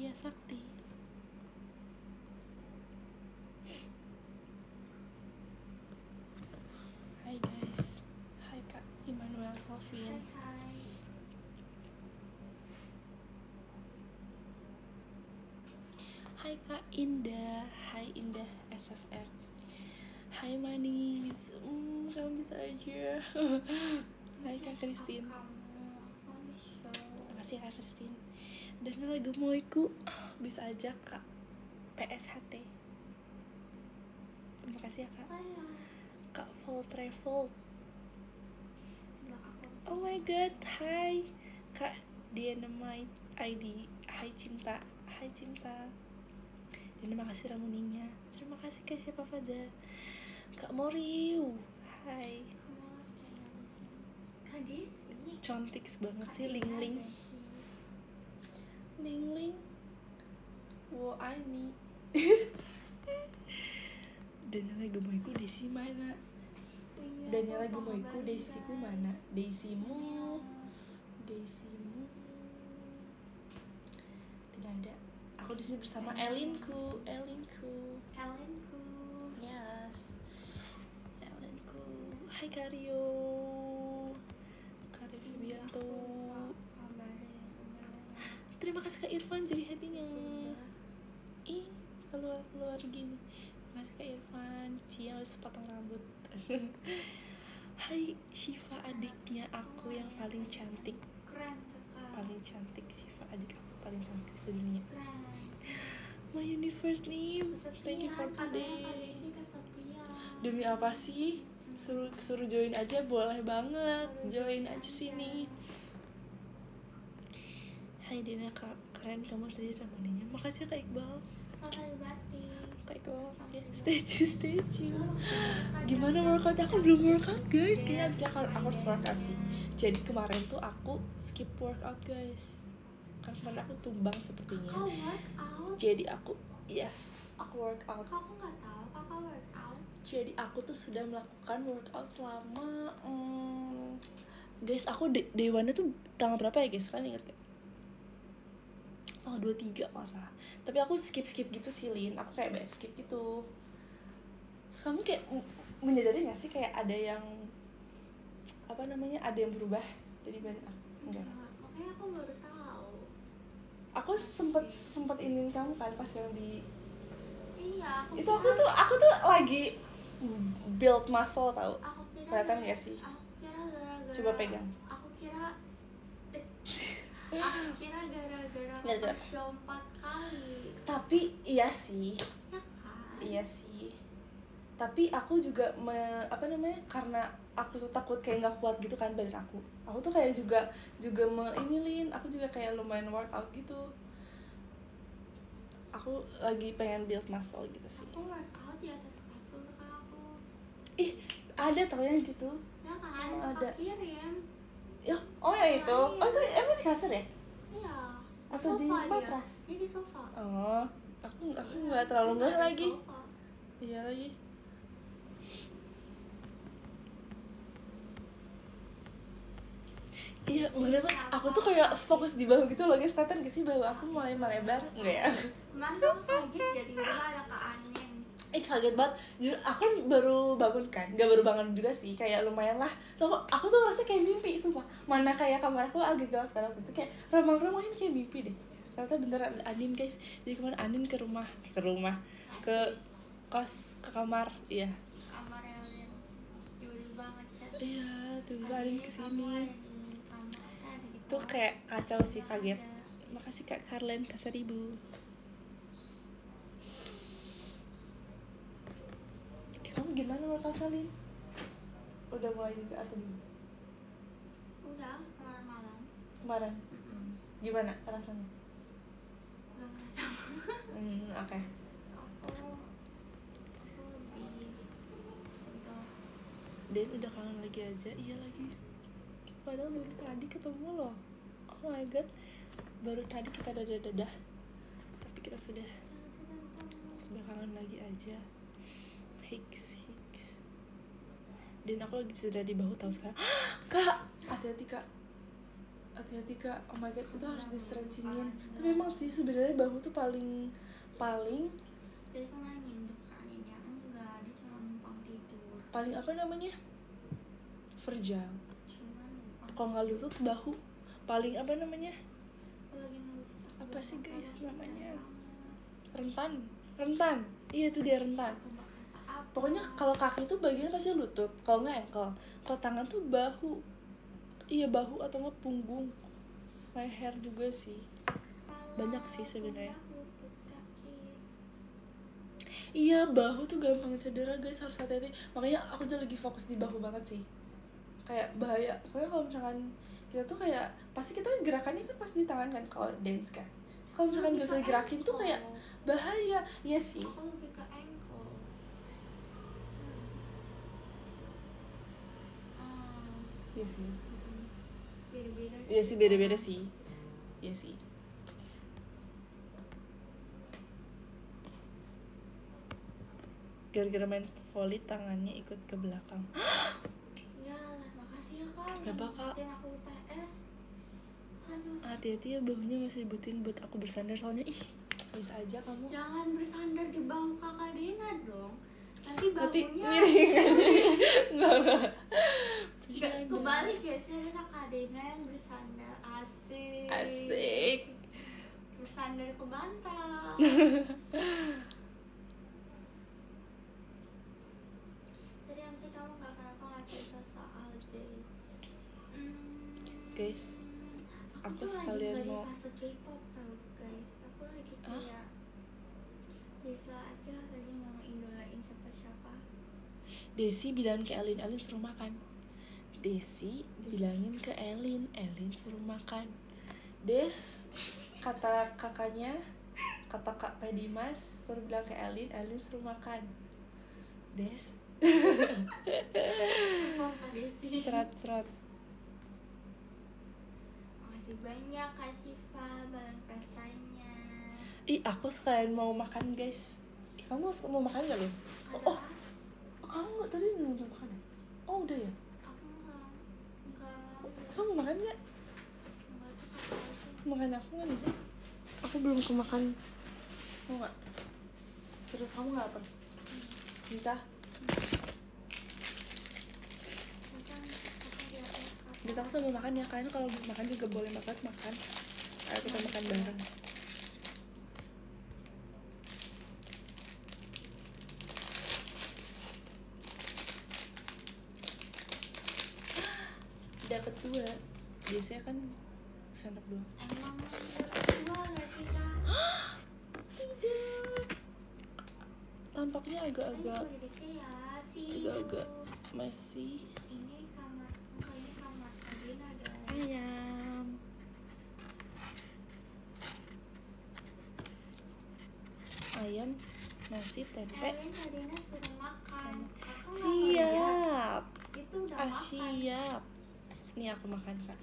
Maria Sakti. Hai guys. Hai Kak Immanuel Hovin. Hai. Hai Kak Indah. Hai Indah SFR. Hai manis. Kamu bisa aja. Hai Kak Christine. Makasih Kak Christine. Dan lagu Moiku bisa aja Kak PSHT. Terima kasih ya Kak. Kak Full Travel. Oh my god, hai Kak Dynamite ID. Hai Cinta. Hai Cinta. Dan terima kasih Ramuninya. Terima kasih Kak siapa pada Kak Moriu. Hai. Kak Desi. Cantik banget sih Ling Ling. Ling Ling. Wo Aini. Dan lagu Moiku Desi mana? Dan lagu Moiku Desiku mana? Desimu. Tidak ada. Aku di sini bersama Elinku. Yes. Elinku. Hai Karyo. Karyo Fibianto. Terima kasih Kak Irfan jadi hatinya. Ih, keluar gini. Terima kasih Kak Irfan. Cia sepotong rambut. Hai Shiva adiknya aku yang paling cantik. Keren kakak. Paling cantik Shiva adik aku paling cantik sedunia. Keren. My universe nih. Thank you for today. Demi apa sih? Suruh join aja boleh banget. Join aja sini. Hai Dina Kak, keren kamu tadi ramuninya. Makasih Kak Iqbal. Kak Iqbal. Ya, statue. Gimana workout? Aku belum workout guys. Kayaknya abis aku harus workout sih. Jadi kemarin tuh aku skip workout guys. Karena kemarin aku tumbang sepertinya. Kakak workout? Jadi aku workout. Aku nggak tahu kakak workout. Jadi aku tuh sudah melakukan workout selama guys, aku day one tuh tanggal berapa ya guys? Kan inget gak? Tanggal 23 masa. Tapi aku skip gitu sih Lin. Aku kayak banyak skip gitu. Terus kamu kayak menyadari gak sih kayak ada yang ada yang berubah dari badan aku? Enggak. Makanya aku baru tahu. Aku sempet inin kamu kan pas yang di Iya, itu aku tuh lagi build muscle tau. Aku kira kelihatan gak sih? Aku kira gara-gara. Coba pegang. Aku kira gara-gara Gara-gara. show 4 kali. Tapi iya sih. Ya kan? Iya sih. Tapi aku juga karena aku tuh takut kayak nggak kuat gitu kan badan aku. Aku tuh kayak juga iniin. Aku juga kayak lumayan workout gitu. Aku lagi pengen build muscle gitu sih. Aku workout di atas kasur kak aku. Ih, ada tau yang gitu. Ya kan? Oh, ada. Kirim. Ya, oh yang itu. Oh itu emang di kasur ya? Iya. Atau di Sofa matras? Dia di sofa. Oh, aku nggak terlalu nggak Di lagi. sofa. Iya lagi. Iya, bener banget. Aku tuh kayak fokus di bahu gitu loh guys. Kelihatan gak sih bahu aku mulai melebar? Enggak ya? Kemarin aku kaget jadi rumah ada Kak Anin. Kaget banget. Jujur, aku kan baru bangun kan. Gak baru bangun juga sih. Kayak lumayan lah. So, aku tuh ngerasa kayak mimpi, sumpah. Mana kayak kamar aku agak gelap sekarang waktu itu. Kayak remang-remang ini kayak mimpi deh. Ternyata beneran ada Anin guys. Jadi kemarin Anin ke rumah. Ke kos, ke kamar. Iya. Kamar Elin. Tiba-tiba ngechat. Iya, tiba-tiba Anin kesini. Tuh Tuh kayak kacau sih, kaget. Makasih Kak Karlen Kasaribu. Kamu gimana workout kali? Udah mulai juga atau belum? Udah kemarin malam. Kemarin? Gimana rasanya? Gak ngerasa. Oke. Aku lebih gitu. Dan udah kangen lagi aja, iya lagi. Padahal baru tadi ketemu loh. Oh my god, baru tadi kita dadah. Tapi kita sudah kangen lagi aja. Hiks. Dan aku lagi cedera di bahu tahu sekarang. Kak, hati-hati Kak. hati-hati Kak, oh my god itu harus di stretchingin. Tapi memang sih sebenarnya bahu tuh paling Jadi kemarin nginep kan ini ya, enggak, dia cuma numpang tidur. paling apa namanya, verjal. Cuma numpang. Kalau nggak lutut bahu paling apa namanya, Aku lagi ngelukis aku apa sih bakal guys namanya, banget. rentan, iya itu dia rentan. Aku bakal saat Pokoknya kalau kaki tuh bagian pasti lutut, kalau nggak ankle. Kalau tangan tuh bahu, iya bahu atau nggak punggung, leher juga sih. Banyak sih sebenarnya. Iya bahu tuh gampang cedera guys, harus hati-hati. Makanya aku tuh lagi fokus di bahu banget sih. Kayak bahaya, soalnya kalau misalkan kita tuh kayak pasti kita gerakannya kan pasti di tangan kan kalau dance kan. Kalau misalkan nggak bisa digerakin tuh kayak bahaya. Iya sih. Aku lebih ke ankle. Iya sih. Beda-beda sih. Iya sih beda-beda sih. Iya sih. Gara-gara main volley tangannya ikut ke belakang. Ya, makasih ya Kak. Berapa, Kak? Dan aku UTS. Aduh. Hati-hati ya bahunya masih dibutuhin buat aku bersandar soalnya ih bisa aja kamu. Jangan bersandar di bahu Kakak Dina dong. Nanti Nanti bahunya miring. Enggak. Nggak, kebalik ya, saya Kakak Dina yang bersandar. Asik. Asik. Bersandar ke bantal. Tadi MC kamu nggak kenapa nggak cerita soal J. Guys, aku tuh sekalian lagi mau di fase K-pop tau guys. Aku lagi kayak biasa aja, lagi nggak ngeidolain siapa-siapa. Desi bilang ke Elin suruh makan. Desi bilangin ke Elin suruh makan. Des, kata kakaknya, kata Kak Pedimas suruh bilang ke Elin suruh makan. Des. Kak Desi. Serat. Makasih banyak Kak Syifa, balon pestanya. Ih, aku sekalian mau makan guys. Ih, kamu mau makan gak lo? Ada Oh, kamu tadi belum makan ya? Oh udah ya? aku enggak Kamu makan gak? tuh Kak. Makan aku kan nih? Aku belum kemakan. Mau gak? Terus kamu gak lapar? Cinta? Bisa aku sambil makan ya, kalian kalau belum makan juga boleh makan. Ayo kita makan bareng. Dapat 2. Biasanya kan sendok 2. Emang dua gak sih Kak? Tidak. Tampaknya agak-agak masih. Ini kamar Kadina guys. Ayam. Ayam, nasi, tempe. Kadina suruh makan. Kakak nggak Siap. ngeliat? Itu udah makan. Siap. Nih aku makan Kak.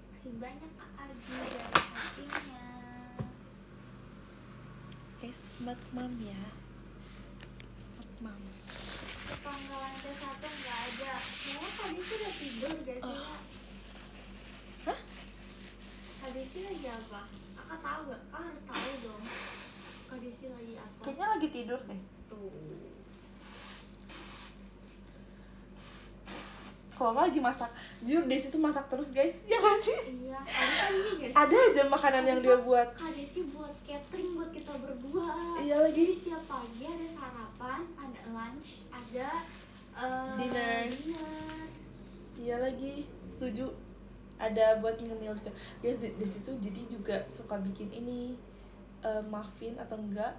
Masih banyak Kak Agi dari hatinya. Smart mom ya. Smart mom. Tetangga lantai 1 nggak ada. Kayaknya tadi sih udah tidur gak sih Kak? Hah? Tadi sih lagi apa? Kakak tahu gak? Kakak harus tahu dong. Tadi sih lagi apa? Kayaknya lagi tidur deh. Tuh. Kalau nggak lagi masak. Jujur Desi tuh masak terus guys. Ya kan sih? Iya, kan ini gak sih? Ada aja makanan yang dia buat. Kak Desi buat catering buat kita berdua. Iya lagi. Jadi setiap pagi ada sarapan, ada lunch, ada Dinner. Iya lagi, setuju. Ada buat ngemil juga. Guys, Desi tuh jadi juga suka bikin ini muffin atau enggak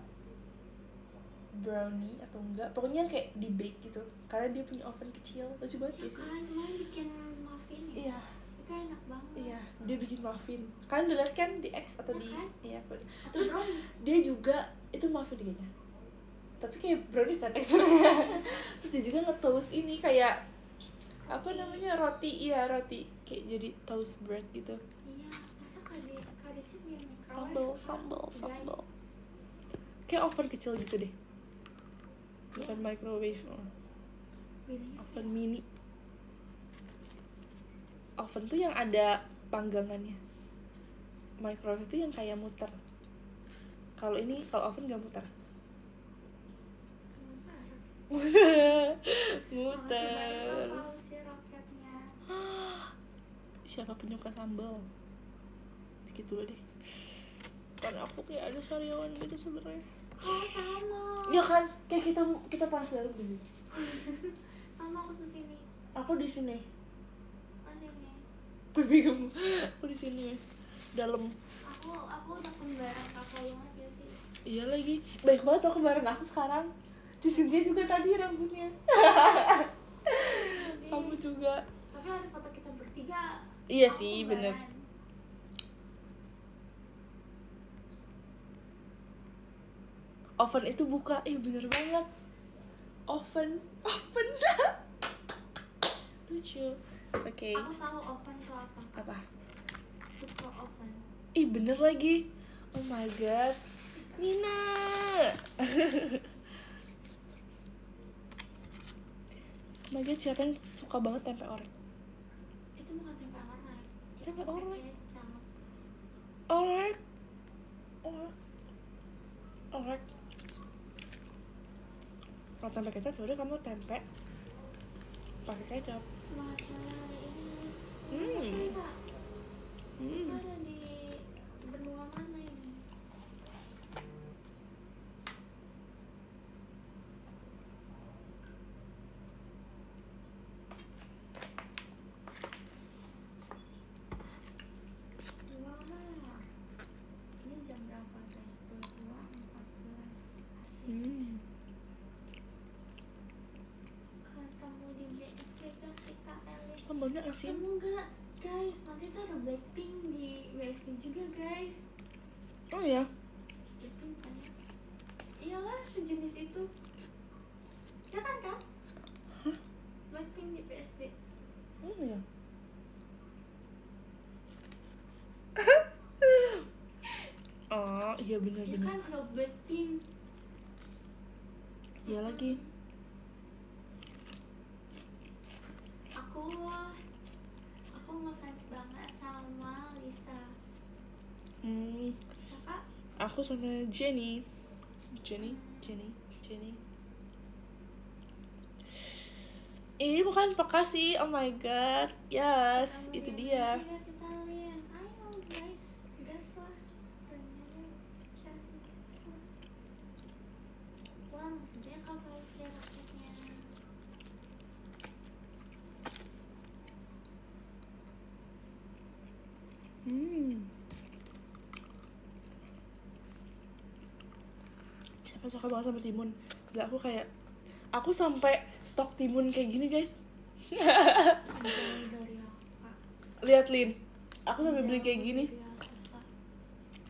brownie atau enggak. Pokoknya kayak di bake gitu. Karena dia punya oven kecil. Lucu banget Ya Desi. kan, mau bikin muffin ya? Iya. Itu enak banget. Iya, dia bikin muffin. Kalian udah liat kan di X atau di Kan? iya. Atau Terus brownies. dia juga itu muffin kayaknya. Tapi kayak brownies teksturnya. Terus dia juga nge-toast ini kayak apa namanya roti, iya roti kayak jadi toast bread gitu. Iya, masa Kak Desi punya microwave? Fumble. Kayak oven kecil gitu deh. Bukan microwave, Bedanya oven mini. oven tuh yang ada panggangannya. Microwave itu yang kayak muter. Kalau oven nggak muter. Muter. Siapa penyuka sambal? Dikit dulu deh. Karena aku kayak ada sariawan gitu sebenarnya. Oh sama. Ya kan, kayak kita panas dalam dulu. Sama aku di sini. Aku di sini. Anehnya. Gue bingung. Aku di sini. Dalam. Aku udah kembaran kakak banget ya sih. Iya lagi. Baik banget tuh kemarin aku sekarang. Di Cynthia juga tadi rambutnya. Kamu juga. Tapi ada foto kita bertiga. Iya sih, bener. Oven itu buka, bener banget. Oven. Lucu. Oke. Aku tahu oven itu apa. Apa? Super oven. Bener lagi. Oh my god. Nina. Oh my god, siapa yang suka banget tempe orek? Itu bukan tempe orek. Tempe orek. Kecap. Orek. Kalau tempe kecap udah kamu tempe pakai kecap. Semangat saya hari ini. Hmm. Kak. Ada di benua mana ini? Wah. Ini jam berapa guys? 22.14. Asik. Ketemu di BSD kan kita elit. Sambalnya asin. Ketemu gak guys? Nanti tuh ada Blackpink di BSD juga guys. Oh ya. Blackpink kan? Iyalah sejenis itu. Ya kan kak? Blackpink di BSD. Oh ya. Oh iya Ya benar-benar. kan ada Blackpink. Iya lagi. Aku ngefans banget sama Lisa. Kakak? Aku sama Jenny. Ini bukan peka sih. Oh my god. Yes, itu dia. Kita lihat. Ayo guys, gas lah. Wah, maksudnya kalau si raketnya. Siapa suka banget sama timun? Gak, aku sampai stok timun kayak gini guys. Dari apa? Lihat Lin, aku sampai beli kayak gini.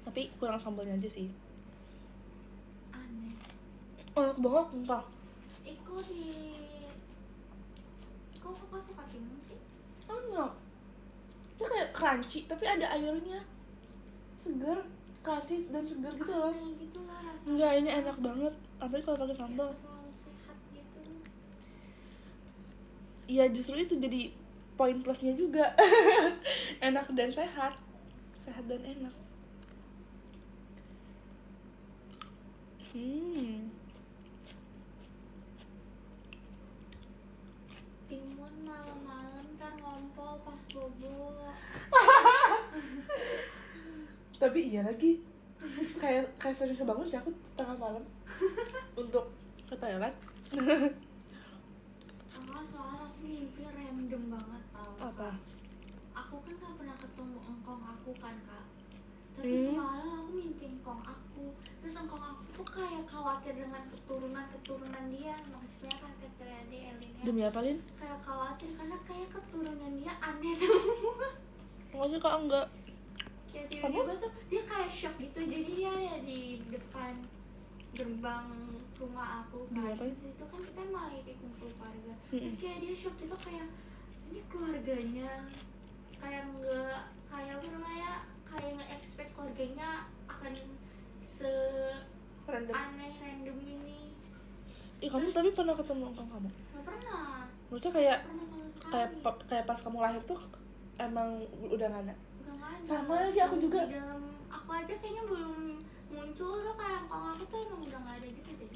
Tapi kurang sambalnya aja sih. Aneh. Enak banget, sumpah. Kok kakak suka timun sih? Enak. Dia kayak crunchy, tapi ada airnya. Segar, crunchy dan segar gitu loh. Aneh gitu lah rasanya. Enggak, ini enak banget. Apalagi kalau pakai sambal. Terlalu sehat gitu. Iya, justru itu jadi poin plusnya juga. Enak dan sehat. Sehat dan enak. Timun malam-malam kan ngompol pas bobo. Tapi iya lagi. Kayak sering kebangun sih aku tengah malam untuk ke toilet. Soalnya aku mimpi random banget tau. Apa? Aku kan gak pernah ketemu engkong aku kan kak. Tapi semalam aku mimpi engkong aku. Terus engkong aku tuh kayak khawatir dengan keturunan dia. Maksudnya kan ketika dia Elinnya. Demi apa Lin? Kayak khawatir karena kayak keturunan dia aneh semua. Pokoknya kak enggak. Kayak tiba-tiba tuh dia kayak shock gitu. Jadi dia ya di depan gerbang rumah aku kan. Terus itu kan kita malah kayak kumpul keluarga. Terus kayak dia shock gitu kayak ini keluarganya kayak nggak kayak apa namanya kayak nggak expect keluarganya akan aneh random ini. Kamu tapi pernah ketemu engkong kamu? Nggak pernah. Maksudnya kayak Nggak pernah sama sekali. kayak pas kamu lahir tuh emang udah nggak ada? Udah nggak ada. Sama lagi aku juga. Di dalam aku aja kayaknya belum muncul tuh, kayak engkong aku tuh emang udah nggak ada gitu deh.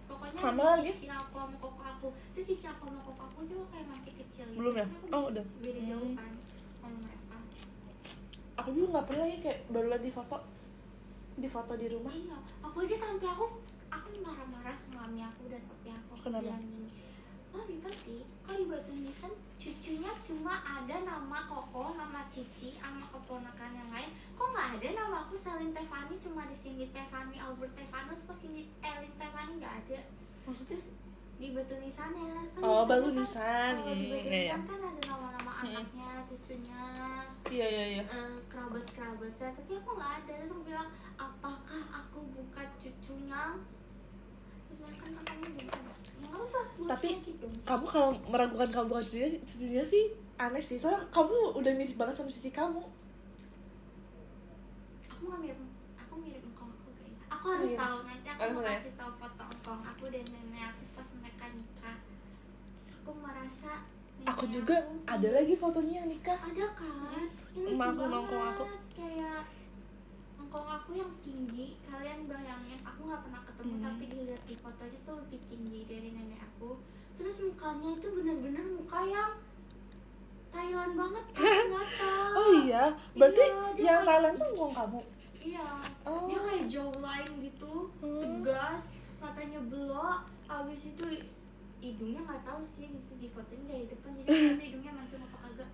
Pokoknya sama lagi sisi aku sama koko aku, terus sisi aku sama koko aku juga kayak masih kecil gitu. Belum ya? Oh udah. Beda jauh kan sama mereka. Aku juga nggak pernah ya, kayak baru liat di foto di rumah. Iya, aku aja sampai aku marah-marah ke mami aku dan papi aku. Kenapa? Bilang gini, mami papi, kalau di batu nisan cucunya cuma ada nama Koko, nama Cici, sama keponakan yang lain. Kok nggak ada nama aku Selin Tefani, cuma di sini Tefani Albert Tefanus, pas sini Elin Tefani nggak ada. Terus di batu nisannya kan, Oh, batu kan, nisan. kalau di batu Iya, nisan kan ada nama-nama anaknya, cucunya, iya. kerabat-kerabatnya, tapi aku nggak ada. Terus aku bilang, apakah aku bukan cucunya? Terus mereka kan kamu belum ada. Ya nggak apa, Tapi gitu. kamu kalau meragukan kamu bukan cucunya sih aneh sih, soalnya kamu udah mirip banget sama cici kamu. Aku nggak mirip, aku mirip engkong aku kayaknya. Aku harus tahu, nanti aku mau kasih tahu foto engkong aku dan nenek aku pas mereka nikah. Aku merasa Aku juga ada lagi fotonya yang nikah. ada kan, ini Emak lucu aku, engkong aku. banget. Kayak engkong aku yang tinggi, kalian bayangin, aku nggak pernah ketemu tapi dilihat di fotonya tuh lebih tinggi dari nenek aku. Terus mukanya itu benar-benar muka yang Thailand banget kan, nyata. Oh iya, berarti Iya, yang Thailand tuh engkong kamu. Iya, Oh. dia kayak jawline gitu, tegas, matanya belok, abis itu hidungnya nggak tahu sih, itu di fotonya dari depan, jadi nggak tahu hidungnya mancung apa kagak.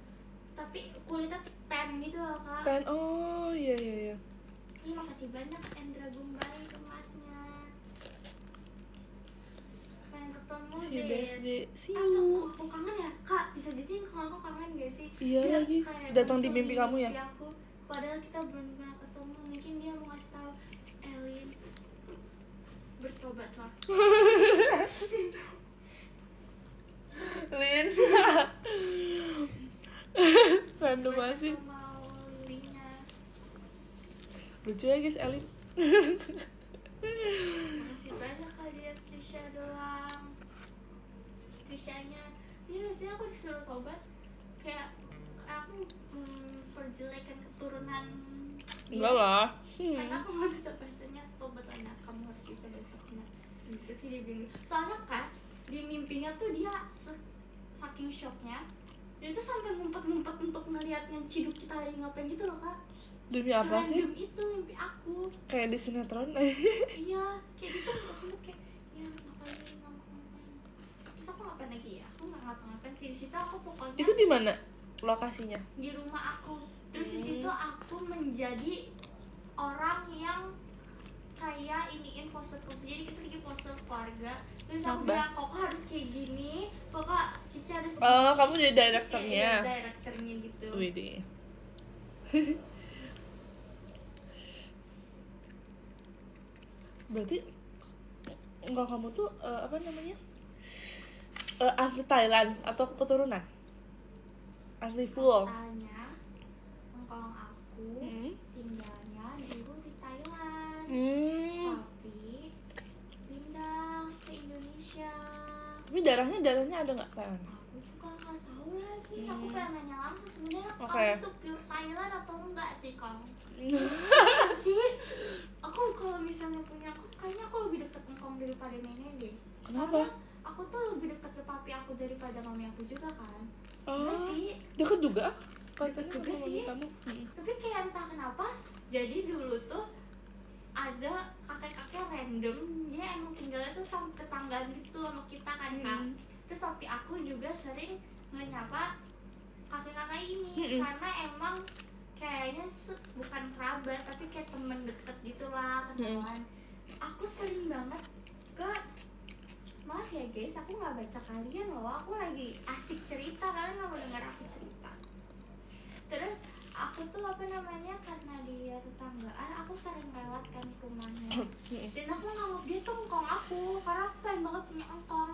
Tapi kulitnya tan gitu loh kak. Kan, oh iya. Ini makasih banyak Endra Gumbai kemasnya. Pengen ketemu Si deh. BSD, see Atau you. aku kangen ya kak, bisa jadi kalau aku kangen gak sih? Iya Dia lagi, kayak datang di muncul mimpi kamu ya? mimpi aku. Padahal kita belum pernah ketemu, mungkin dia mau ngasih tahu, Elin bertobatlah. Lin. Random banget sih. Mau lilingnya. Lucu ya guys, Elin. Makasih banyak kak, dia Trisha doang. Trishanya, iya sih aku disuruh tobat. Kayak aku perjelekan keturunan dia. Enggak lah. Karena aku nggak bisa bahasanya tobat, anak kamu harus bisa bahasanya. Bisa sih dia bilang. Soalnya kan di mimpinya tuh dia saking shocknya, dia tuh sampai ngumpet-ngumpet untuk ngeliat ngeciduk kita lagi ngapain gitu loh kak. Demi apa sih? Serandom itu mimpi aku. Kayak di sinetron. Iya, kayak gitu ngumpet kayak ya ngapain. Terus aku ngapain lagi ya? Aku nggak ngapa-ngapain sih. Di situ aku pokoknya Itu di mana lokasinya? di rumah aku. Terus di situ aku menjadi orang yang kayak iniin pose-pose. Jadi kita lagi pose keluarga. Terus aku bilang, Koko harus kayak gini, Koko Cici harus gini. Oh, kamu jadi direkturnya. Iya, direkturnya gitu. Widih. Berarti enggak, kamu tuh apa namanya? Asli Thailand atau keturunan? Asli full. Katanya engkong aku tinggalnya dulu di Thailand, tapi pindah ke Indonesia. Tapi darahnya ada nggak Thailand? Aku juga nggak tahu lagi. Aku pengen nanya langsung sebenarnya Okay. kamu tuh pure Thailand atau enggak sih kamu? Sih, aku kalau misalnya punya aku, kayaknya aku lebih dekat engkong daripada nenek deh. Kenapa? Soalnya aku tuh lebih dekat ke papi aku daripada mami aku juga kan. Oh, Enggak sih. deket juga? Katanya Juga sama sih. kamu. Tapi kayak entah kenapa, jadi dulu tuh ada kakek-kakek random, dia emang tinggalnya tuh sama tetanggaan gitu sama kita kan kak. Terus papi aku juga sering menyapa kakek-kakek ini karena emang kayaknya bukan kerabat tapi kayak temen deket gitulah, kenalan. Aku sering banget ke, maaf ya guys, aku nggak baca kalian loh, aku lagi asik cerita, kalian nggak mau dengar aku cerita. Terus aku tuh apa namanya, karena dia tetanggaan, aku sering lewat kan ke rumahnya. Dan aku nganggap dia tuh engkong aku, karena aku pengen banget punya engkong.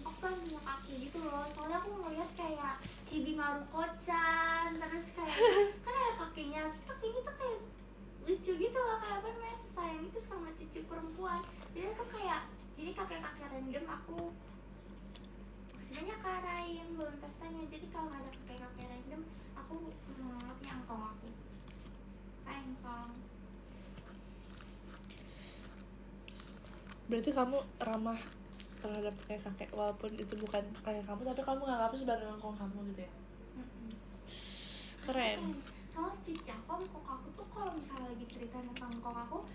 Aku pengen punya kaki gitu loh, soalnya aku ngeliat kayak Chibi Maruko-chan, terus kayak kan ada kakinya, terus kakinya tuh kayak lucu gitu loh, kayak apa namanya, sesayang itu sama cucu perempuan. Dia tuh kayak, jadi kakek-kakek random aku kasih sebenarnya Kak Rai yang belum pestanya. Jadi kalau ada kakek-kakek random, aku menganggapnya engkong aku. Hai engkong. Berarti kamu ramah terhadap kakek-kakek walaupun itu bukan kakek kamu, tapi kamu nganggapnya sebagai engkong kamu gitu ya? Keren. Soalnya cici aku aku tuh kalau misalnya lagi cerita tentang engkong aku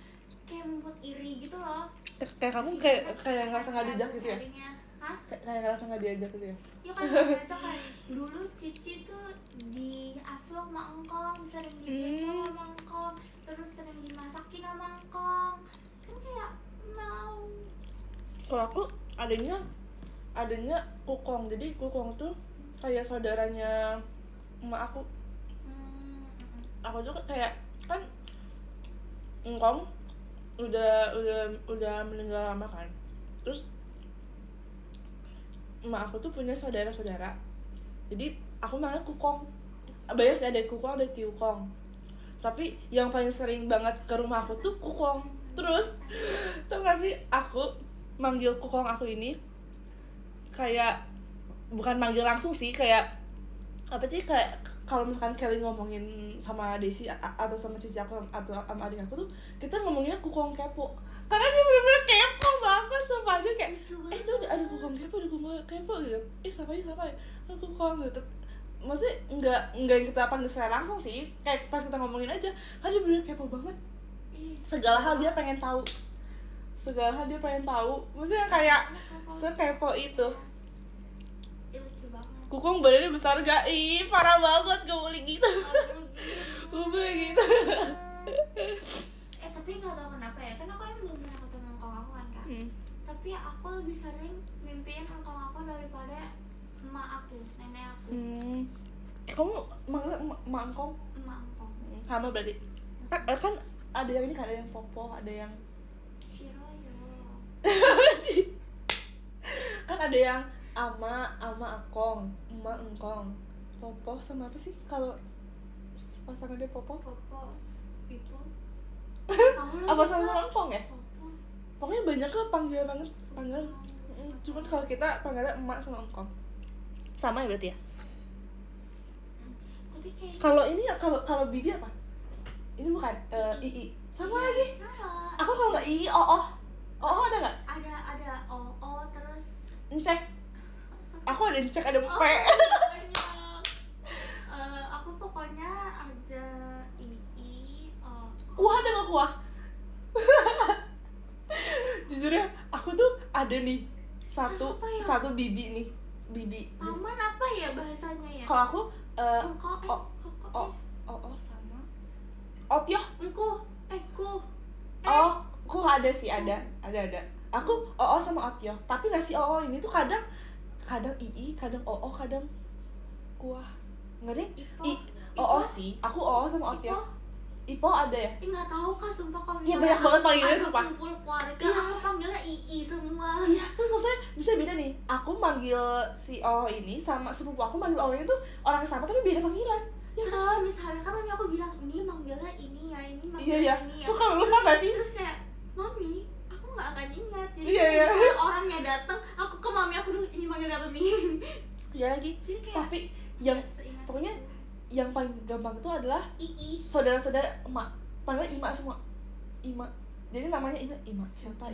kayak membuat iri gitu loh. Kayak kamu kayak ngerasa nggak diajak gitu ya? Hah? Kayak ngerasa nggak diajak gitu ya? Ya kan diajak kan. Dulu Cici tuh diasuh sama engkong, sering digendong sama engkong, terus sering dimasakin sama engkong. Kan kayak mau. Kalau aku adanya kukong. Jadi kukong tuh kayak saudaranya emak aku. Aku tuh kayak kan engkong udah meninggal lama kan. Terus emak aku tuh punya saudara-saudara. Jadi aku manggil kukong. Banyak sih, ada kukong, ada tiukong. Tapi yang paling sering banget ke rumah aku tuh kukong. Terus tau gak sih, aku manggil kukong aku ini kayak bukan manggil langsung sih, kayak apa sih, kayak kalau misalkan Kelly ngomongin sama Desi atau sama cici aku atau sama adik aku tuh, kita ngomonginnya kukong kepo. Karena dia bener-bener kepo banget sama aja, kayak itu ada kukong kepo gitu. Siapa ya ada kukong gitu. Maksudnya enggak yang kita panggil secara langsung sih, kayak pas kita ngomongin aja, dia bener kepo banget. Segala hal dia pengen tahu. Maksudnya kayak sekepo itu. Kukong badannya besar gak? Ih, parah banget, gak boleh gitu. Gak boleh gitu. Tapi gak tau kenapa ya, kan aku yang belum pernah ketemu engkong aku kan Kak. Tapi aku lebih sering mimpiin engkong aku daripada emak aku, nenek aku. Kamu manggilnya emak engkong? Emak engkong. Sama berarti? Kan ada yang ini kan, ada yang popo, ada yang Shiroyo. Kan ada yang ama engkong, emak engkong, popo sama apa sih kalau pasangannya popo? Pipo. Apa sama engkong ya? Popo. Pokoknya banyak lah panggilan. Cuman kalau kita panggilnya emak sama engkong. Sama ya berarti ya? Tapi kayak kalau ini kalau bibi apa? Ini bukan ii. Sama lagi. Sama. Aku kalau nggak ii, oh ada nggak? Ada terus Encek. Aku ada encek, ada pe. Aku pokoknya ada ii. Kuah ada nggak kuah? Jujur ya, aku tuh ada nih satu bibi nih, bibi. Paman apa ya bahasanya ya? Kalau aku engkau sama otyoh. Ku ada sih, ada. Aku sama otyoh. Tapi nasi ini tuh kadang ii, kadang kadang kuah. Nggak deh. Sih. Aku sama otyoh. Ipo ada ya? Nggak tahu Kak, sumpah kalau iya banyak banget panggilannya sumpah. Kumpul keluarga, aku panggilnya ii semua. Iya, terus maksudnya bisa beda nih. Aku manggil si ini sama sepupu aku manggil nya tuh orang yang sama tapi beda panggilan. Ya terus kan? Misalnya kan mami aku bilang ini manggilnya ini ya, ini ini manggilnya ya. Suka lupa gak sih? Terus kayak mami, aku nggak akan ingat. Jadi misalnya orangnya datang, aku ke mami aku dulu, ini manggilnya apa nih? Ya lagi. Tapi yang pokoknya yang paling gampang itu adalah ii. Saudara-saudara emak, panggil ima semua. Ima. Jadi namanya ima siapa?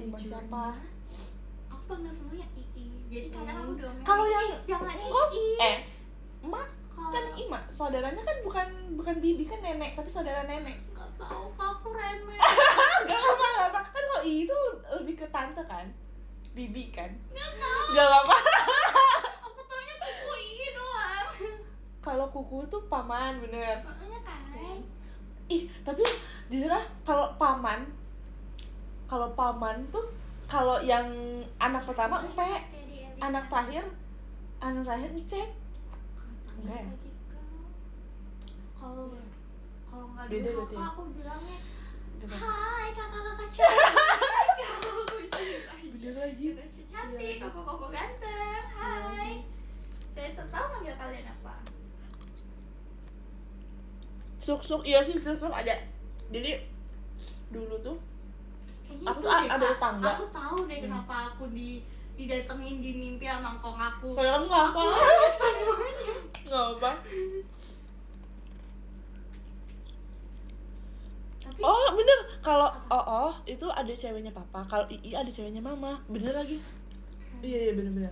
Aku panggil semuanya ii. Jadi kadang aku doang. Kalau yang jangan ii. emak kan ima, saudaranya kan bukan bibi, kan nenek, tapi saudara nenek. Nggak tahu, Kak, aku remeh. Gak apa-apa. Kan kalau ii itu lebih ke tante kan, bibi kan. Nggak tahu. Gak apa-apa. Aku taunya kuku ii doang. Kalau kuku tuh paman, bener. Makanya kan. Tapi jujur lah, kalau paman tuh, kalau yang anak pertama empe, anak terakhir encek. Enggak ya? Kalau nggak beda dulu berarti. aku bilangnya hai kakak cantik. Bener lagi. Cantik, koko ganteng. Hai. Saya tahu manggil kalian apa? Suk, iya sih, suk ada. Jadi dulu tuh kayaknya aku tuh ada tetangga. Aku tahu deh kenapa aku didatengin di mimpi sama ngkong aku. Kalau kamu nggak apa? Semuanya. Nggak apa. Tapi Oh bener, kalau itu ada ceweknya papa, kalau Ii ada ceweknya mama. Bener lagi. Iya bener.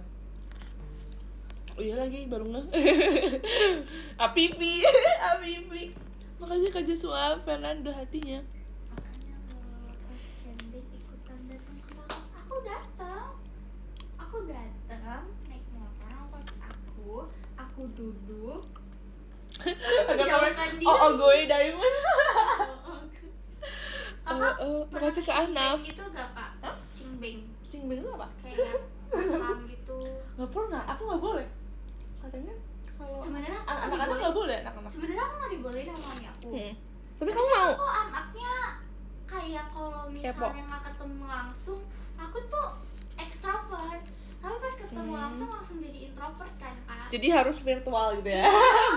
Oh iya lagi baru ngeh. Apipi. Makasih Kak Joshua Fernando hatinya. makanya kalau pas Sendek ikutan datang ke sana, aku datang naik motor aku duduk menjauhkan diri. Gue diamond. Kakak Makasih ke Anaf. gitu gak kak? Cingbeng Cingbeng itu apa? kayak makam gitu. Gak pernah, aku gak boleh. Katanya kalau Sebenarnya aku nggak anak-anak dibolehin. gak boleh, anak-anak. Sebenarnya aku nggak dibolehin sama mami aku. Tapi kamu mau? Aku anaknya kayak kalau misalnya nggak ketemu langsung, aku tuh extrovert. Tapi pas ketemu langsung jadi introvert kan kak. Jadi harus virtual gitu ya.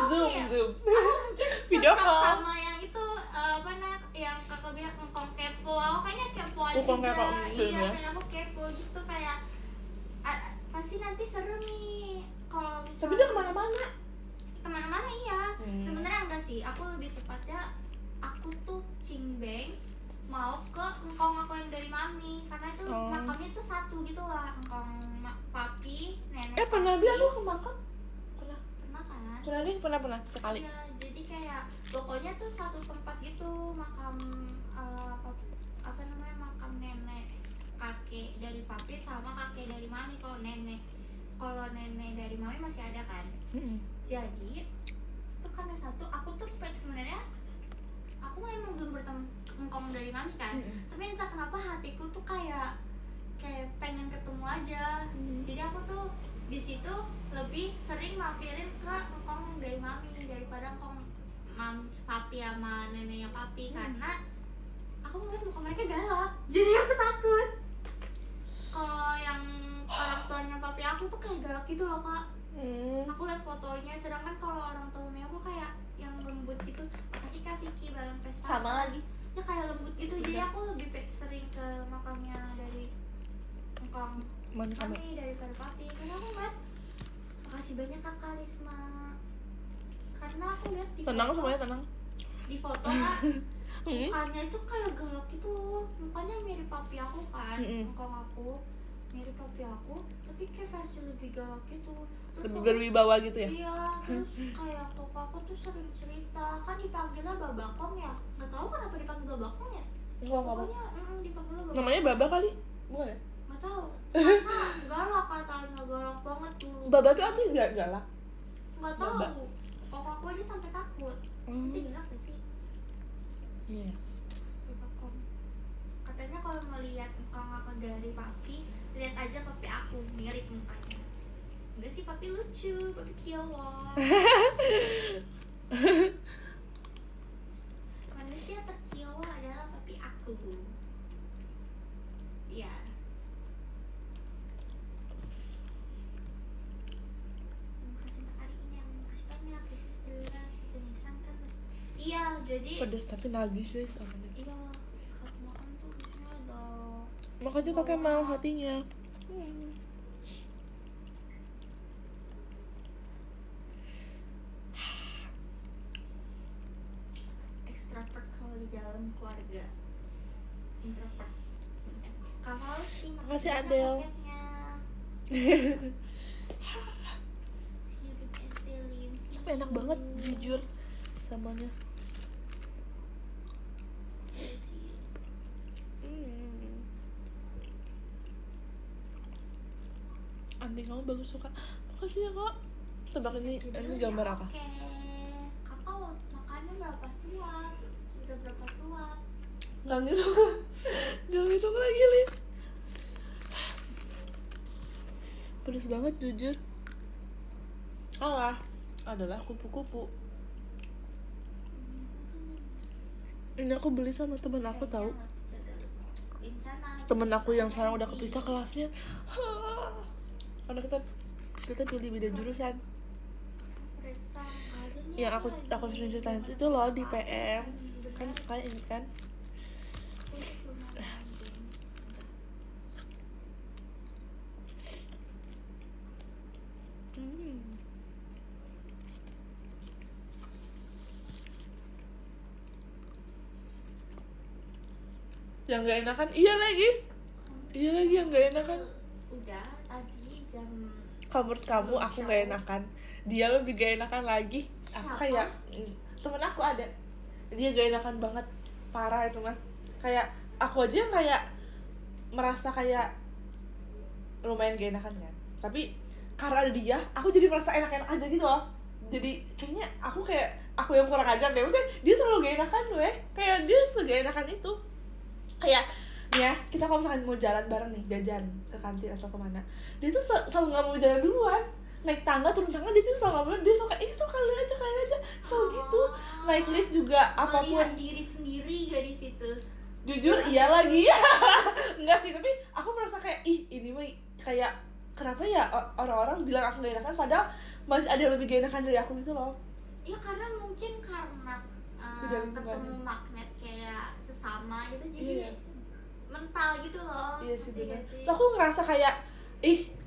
Zoom. Aku mungkin Video cocok call. sama yang itu yang kakak bilang ngkong kepo. Aku kayaknya kepo aja Ngkong juga. kepo, Iya bener. kayak aku kepo gitu kayak pasti nanti seru nih kalau misalnya. Tapi dia kemana-mana. Kemana-mana iya. Sebenarnya enggak sih, aku lebih tepatnya aku tuh cingbeng mau ke ngkong aku yang dari mami karena itu makamnya tuh satu gitu lah, ngkong papi nenek. Pernah dia lu ke makam? Pernah kan? Pernah sekali. Iya, jadi kayak pokoknya tuh satu tempat gitu makam apa namanya makam nenek kakek dari papi sama kakek dari mami. Kalau nenek dari mami masih ada kan. Jadi itu karena satu aku tuh sebenarnya aku emang belum bertemu ngkong dari mami kan. Tapi entah kenapa hatiku tuh kayak pengen ketemu aja. Jadi aku tuh di situ lebih sering mampirin ke ngkong dari mami daripada ngkong papi sama neneknya papi karena aku ngeliat muka mereka galak. Jadi aku takut. Kalau yang orang tuanya papi aku tuh kayak galak gitu loh kak. Aku lihat fotonya, sedangkan kalau orang tua mami aku kayak yang lembut gitu. Makasih kak Vicky balon pesta. Sama lagi. Ya kayak lembut gitu. Jadi aku lebih sering ke makamnya dari ngkong mami daripada papi. Karena aku ngeliat, makasih banyak kak Karisma. Karena aku lihat di Tenang foto, semuanya tenang. di foto kak, mukanya itu kayak galak gitu. Mukanya mirip papi aku kan, ngkong aku mirip papi aku, tapi kayak versi lebih galak gitu. Terus Lebih berwibawa gitu ya? Iya, terus kayak koko aku tuh sering cerita, kan dipanggilnya babakong ya. Nggak tahu kenapa dipanggil babakong ya. Pokoknya dipanggilnya babakong. Namanya Baba kali? Bukan ya? Nggak tahu. Karena galak katanya, galak banget dulu. Baba tuh artinya gak galak? Nggak tahu. Koko aku aja sampai takut. Nanti galak gak sih? Iya. Babakong. Katanya kalau melihat ngkong aku dari papi, lihat aja papi aku mirip mukanya. Enggak sih, papi lucu, papi kiowa. Manusia terkiowa adalah papi aku. Iya. Makasih untuk hari ini, makasih banyak. Pemirsa kan. Iya, jadi. Pedas tapi nagih guys. Iya, saat makan tuh biasanya ada. Makanya kakek mau hatinya. Extrovert kalau di dalam keluarga, introvert. Kakak sih Makasih, Adel. Tapi enak banget jujur samanya. Anting kamu bagus suka. Makasih ya kak. Tebak ini gambar apa? Oke, kakak makannya berapa suap? Udah berapa suap? Gak ngitung lagi Lin. Pedes banget jujur. Alah, adalah kupu-kupu. Ini aku beli sama temen aku tahu. Temen aku yang sekarang udah kepisah kelasnya. Karena kita pilih beda jurusan. Yang aku sering ceritain itu loh di PM. Kan kayak ini kan. Yang gak enakan iya lagi yang gak enakan. Udah tadi jam. Kalau menurut kamu aku gak enakan, dia lebih gak enakan lagi. Aku kayak temen aku ada, dia gak enakan banget, parah itu mah. Kayak aku aja yang kayak merasa kayak lumayan gak enakan kan, tapi karena ada dia aku jadi merasa enak-enak aja gitu loh. Jadi kayaknya aku yang kurang ajar deh, maksudnya dia terlalu gak enakan loh ya, kayak dia segak enakan itu. Kayak nih ya, kita kalau misalkan mau jalan bareng nih, jajan ke kantin atau kemana, dia tuh selalu gak mau jalan duluan. Naik tangga, turun tangga, dia tuh selalu gak mau, dia suka, sok kalian aja selalu gitu. Naik lift juga, apapun. Melihat diri sendiri gak di situ? Jujur iya lagi. Enggak sih, tapi aku merasa kayak ini mah kayak kenapa ya orang-orang bilang aku gak enakan padahal masih ada yang lebih gak enakan dari aku gitu loh. Ya karena mungkin karena ketemu magnet kayak sesama gitu, jadi mental gitu loh. Iya sih benar. So aku ngerasa kayak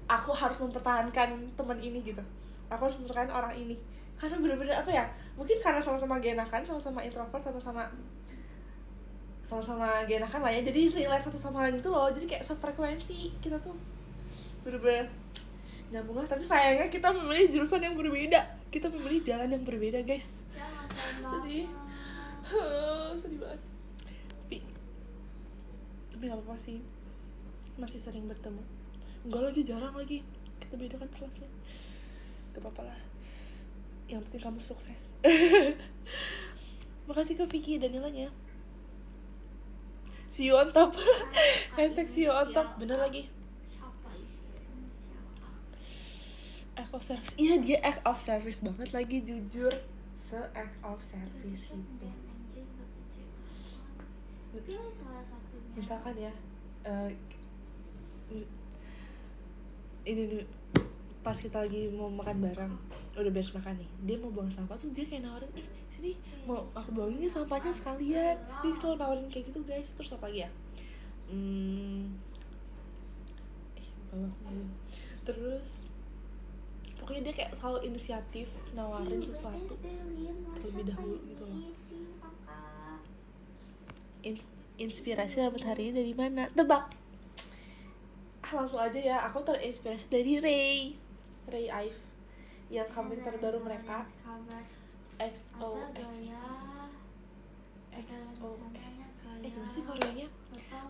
aku harus mempertahankan teman ini gitu, aku harus mempertahankan orang ini karena bener-bener apa ya, mungkin karena sama-sama gak enakan, sama-sama introvert, sama-sama gak enakan lah ya, jadi relate satu sama lain gitu loh. Jadi kayak sefrekuensi, kita tuh bener-bener nyambung lah. Tapi sayangnya kita memilih jurusan yang berbeda, kita memilih jalan yang berbeda guys. Sedih. Sedih banget. Tapi gak apa-apa sih, masih sering bertemu. Enggak lagi, jarang lagi, kita beda kan kelasnya. Gak apa-apa lah, yang penting kamu sukses. Makasih ke Vicky dan Nilanya. See you on top. Hashtag see you on top. Bener lagi, act of service. Iya, dia act of service banget lagi, jujur. Se-act of service itu. Misalkan ya, ini pas kita lagi mau makan bareng, udah beres makan nih, dia mau buang sampah, terus dia kayak nawarin, sini mau aku buangin sampahnya sekalian. Dia selalu nawarin kayak gitu guys. Terus apa lagi ya, terus pokoknya dia kayak selalu inisiatif nawarin sesuatu terlebih dahulu gitu loh. Inspirasi dapat hari ini dari mana? Tebak. Langsung aja ya, aku terinspirasi dari Ray Ive yang comeback terbaru mereka, XOX. Gimana sih Koreanya?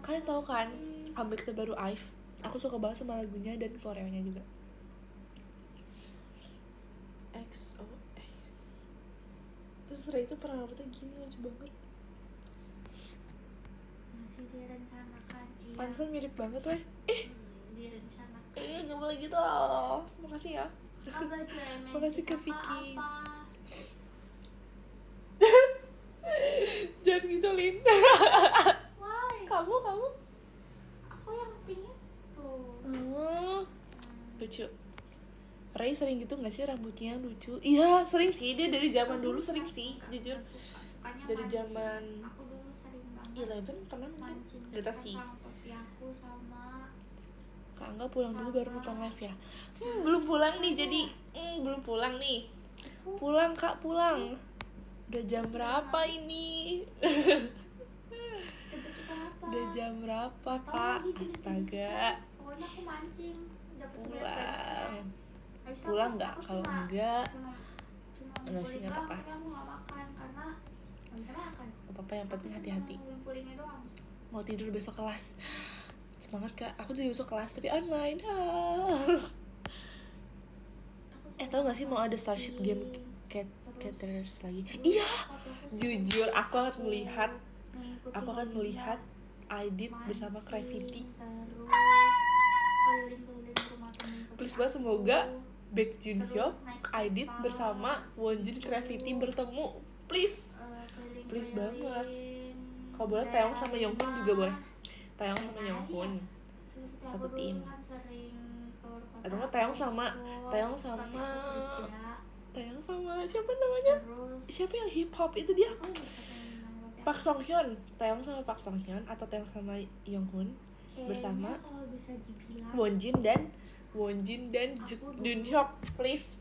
Kalian tahu kan comeback terbaru Ive? Aku suka banget sama lagunya dan Koreanya juga. XOX. Terus Ray itu pernah rambutnya gini, lucu banget. Masih direncanakan. Pantesan mirip banget weh. Direncanakan. Gak boleh gitu loh. Makasih ya. Makasih ke Vicky. Jangan gitu Lin. Why? Kamu Aku yang pink itu. Lucu. Ray sering gitu gak sih rambutnya lucu? Iya sering sih, dia dari zaman dulu sering sih, jujur. Dari zaman aku dulu sering banget 11 pernah mungkin. Gak tau sih. Aku sama Kak Angga pulang dulu baru nonton live ya. Belum pulang nih, jadi belum pulang nih. Pulang Kak, pulang. Udah jam berapa ini? Udah jam berapa Kak? Astaga. Pokoknya aku mancing. Pulang. Pulang nggak? Kalau enggak, enggak sih, nggak apa-apa. Aku nggak makan karena nggak bisa makan. Nggak apa-apa, yang penting hati-hati. Mau tidur besok kelas. Semangat Kak, aku juga besok kelas tapi online. Tau gak sih mau ada Starship Game Caters lagi? Iya, jujur aku akan melihat Aidit bersama Gravity. Please banget, semoga Baek Junhyuk, Aidit bersama Wonjin Gravity bertemu. Please banget. Kalau boleh Taeyong sama Yonghoon juga boleh. Taeyong sama Yonghoon satu tim. Atau nggak Taeyong sama siapa namanya? Siapa yang hip hop itu dia? Park Song Hyun. Taeyong sama Park Song Hyun atau Taeyong sama Yonghoon bersama Wonjin dan Junhyuk. Please.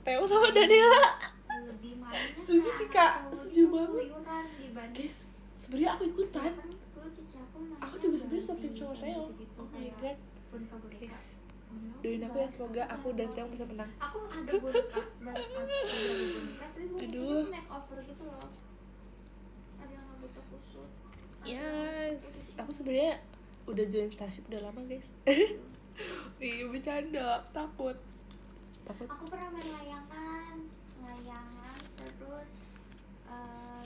Taeyong sama Daniela. Setuju sih Kak, setuju banget. Guys, sebenarnya aku ikutan. Aku juga sebenarnya setim sama Theo. Oh my god guys, doain aku ya, semoga aku dan Theo bisa menang. Aku ada boneka tapi boneka makeover gitu loh, ada yang rambutnya kusut. Yes, aku sebenarnya udah join Starship udah lama guys. Iya bercanda, takut. Aku pernah main layangan terus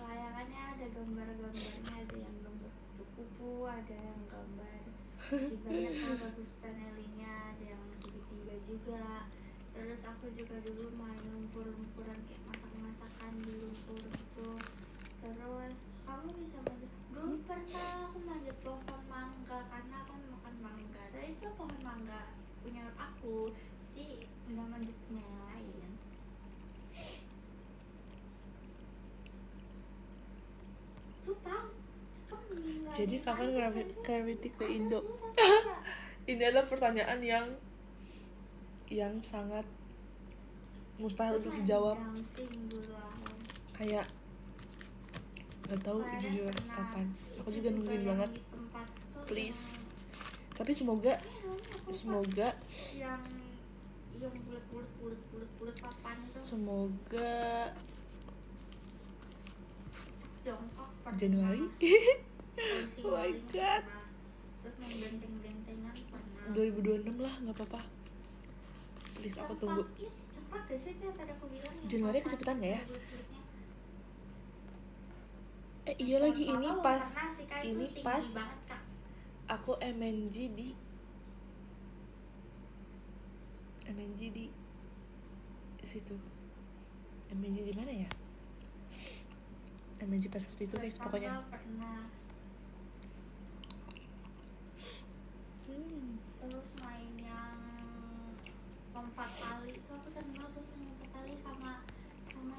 layangannya ada gambar-gambarnya, ada yang gambar kupu-kupu, ada yang gambar si banyak yang bagus panelinya, ada yang tiba-tiba juga. Terus aku juga dulu main lumpur-lumpuran kayak masak-masakan di lumpur gitu. Terus kamu bisa manjat, dulu pernah aku manjat pohon mangga karena aku makan mangga, dan itu pohon mangga punya aku, jadi nggak manjat punya yang lain. Cupang jadi kapan Gravity ke Indo? Ini adalah pertanyaan yang sangat mustahil untuk dijawab. Kayak gak tahu jujur kapan. Aku juga nungguin banget. Please. Tapi semoga yang bulat papan itu. Semoga Jongkok Januari. Oh my god. Terus main benteng-bentengan pernah. 2026 lah, nggak apa-apa. Please aku tunggu. Cepat gak sih kayak tadi aku bilang. Januari kecepatan nggak ya? Iya lagi ini pas aku MNG di situ. MNG di mana ya? MNG pas waktu itu guys, pokoknya. Terus main yang lompat tali itu aku seneng banget, yang lompat tali sama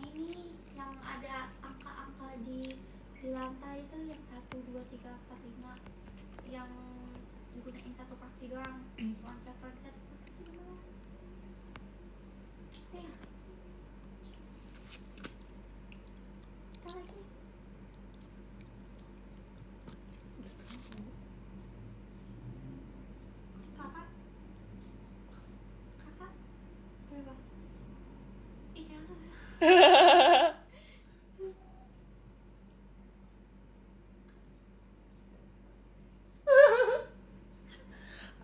ini yang ada angka-angka di lantai itu, yang 1, 2, 3, 4, 5 yang digunain satu kaki doang, loncat-loncat itu seneng banget. Ya. Apa lagi? Kakak berapa? Iya.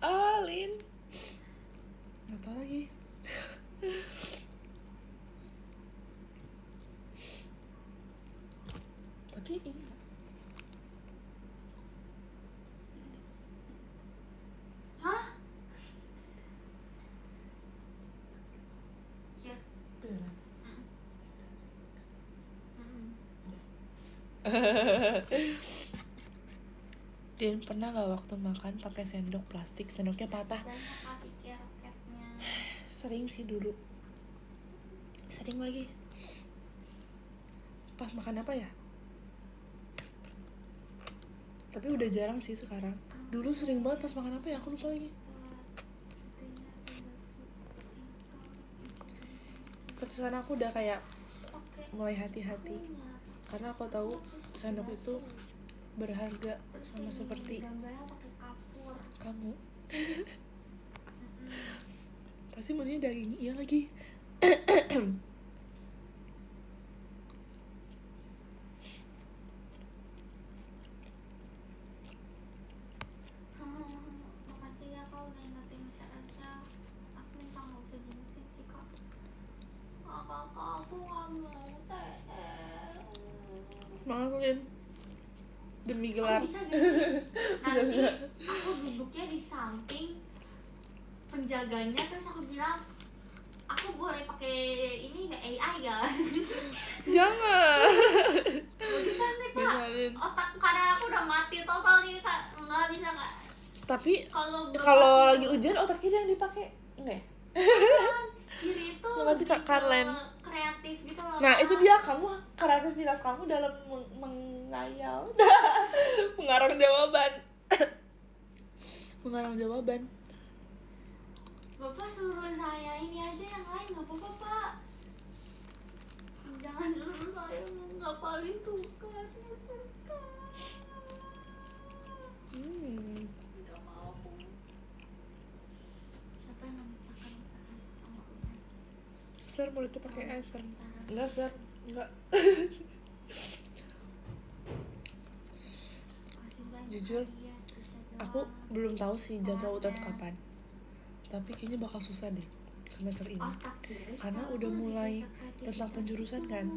Alin nggak tahu lagi. Tapi ini Hah? Ya. beneran. Dan pernah nggak waktu makan pakai sendok plastik, sendoknya patah? Sering sih dulu. Sering lagi. Pas makan apa ya? Tapi udah jarang sih sekarang. Dulu sering banget pas makan apa ya? Aku lupa lagi. Tapi sekarang aku udah kayak mulai hati-hati. Karena aku tahu sendok itu berharga sama seperti kamu. Pasti maunya daging, iya lagi. Makasih ya kau udah ingetin Tasya. Aku minta nggak usah diingetin sih kak. Kakak aku nggak mau TS. Maafin. Demi gelar. Bisa gak sih? Nanti aku duduknya di samping penjaganya, terus aku bilang, aku boleh pakai ini nggak, AI nggak? Jangan. Gak bisa nih kak. Otak kadang aku udah mati total nih kak. Nggak bisa kak. Tapi kalau lagi ujian otak kiri yang dipakai enggak ya? Kiri itu makasih Kak Karlen. Kreatif gitu loh. Nah itu dia, kamu kreativitas kamu dalam mengayal. Mengarang jawaban. Mengarang jawaban. Bapak suruh saya ini aja, yang lain nggak apa-apa pak. Jangan dulu saya ngapalin tugasnya susah. Nggak mau. Siapa yang memintakan UTS sama UTS? Sir, muridnya pakai S, Sir. Enggak, Sir. Enggak. Jujur, aku belum tahu sih jadwal UTS kapan. Tapi kayaknya bakal susah deh semester ini. Karena udah mulai tentang penjurusan kan.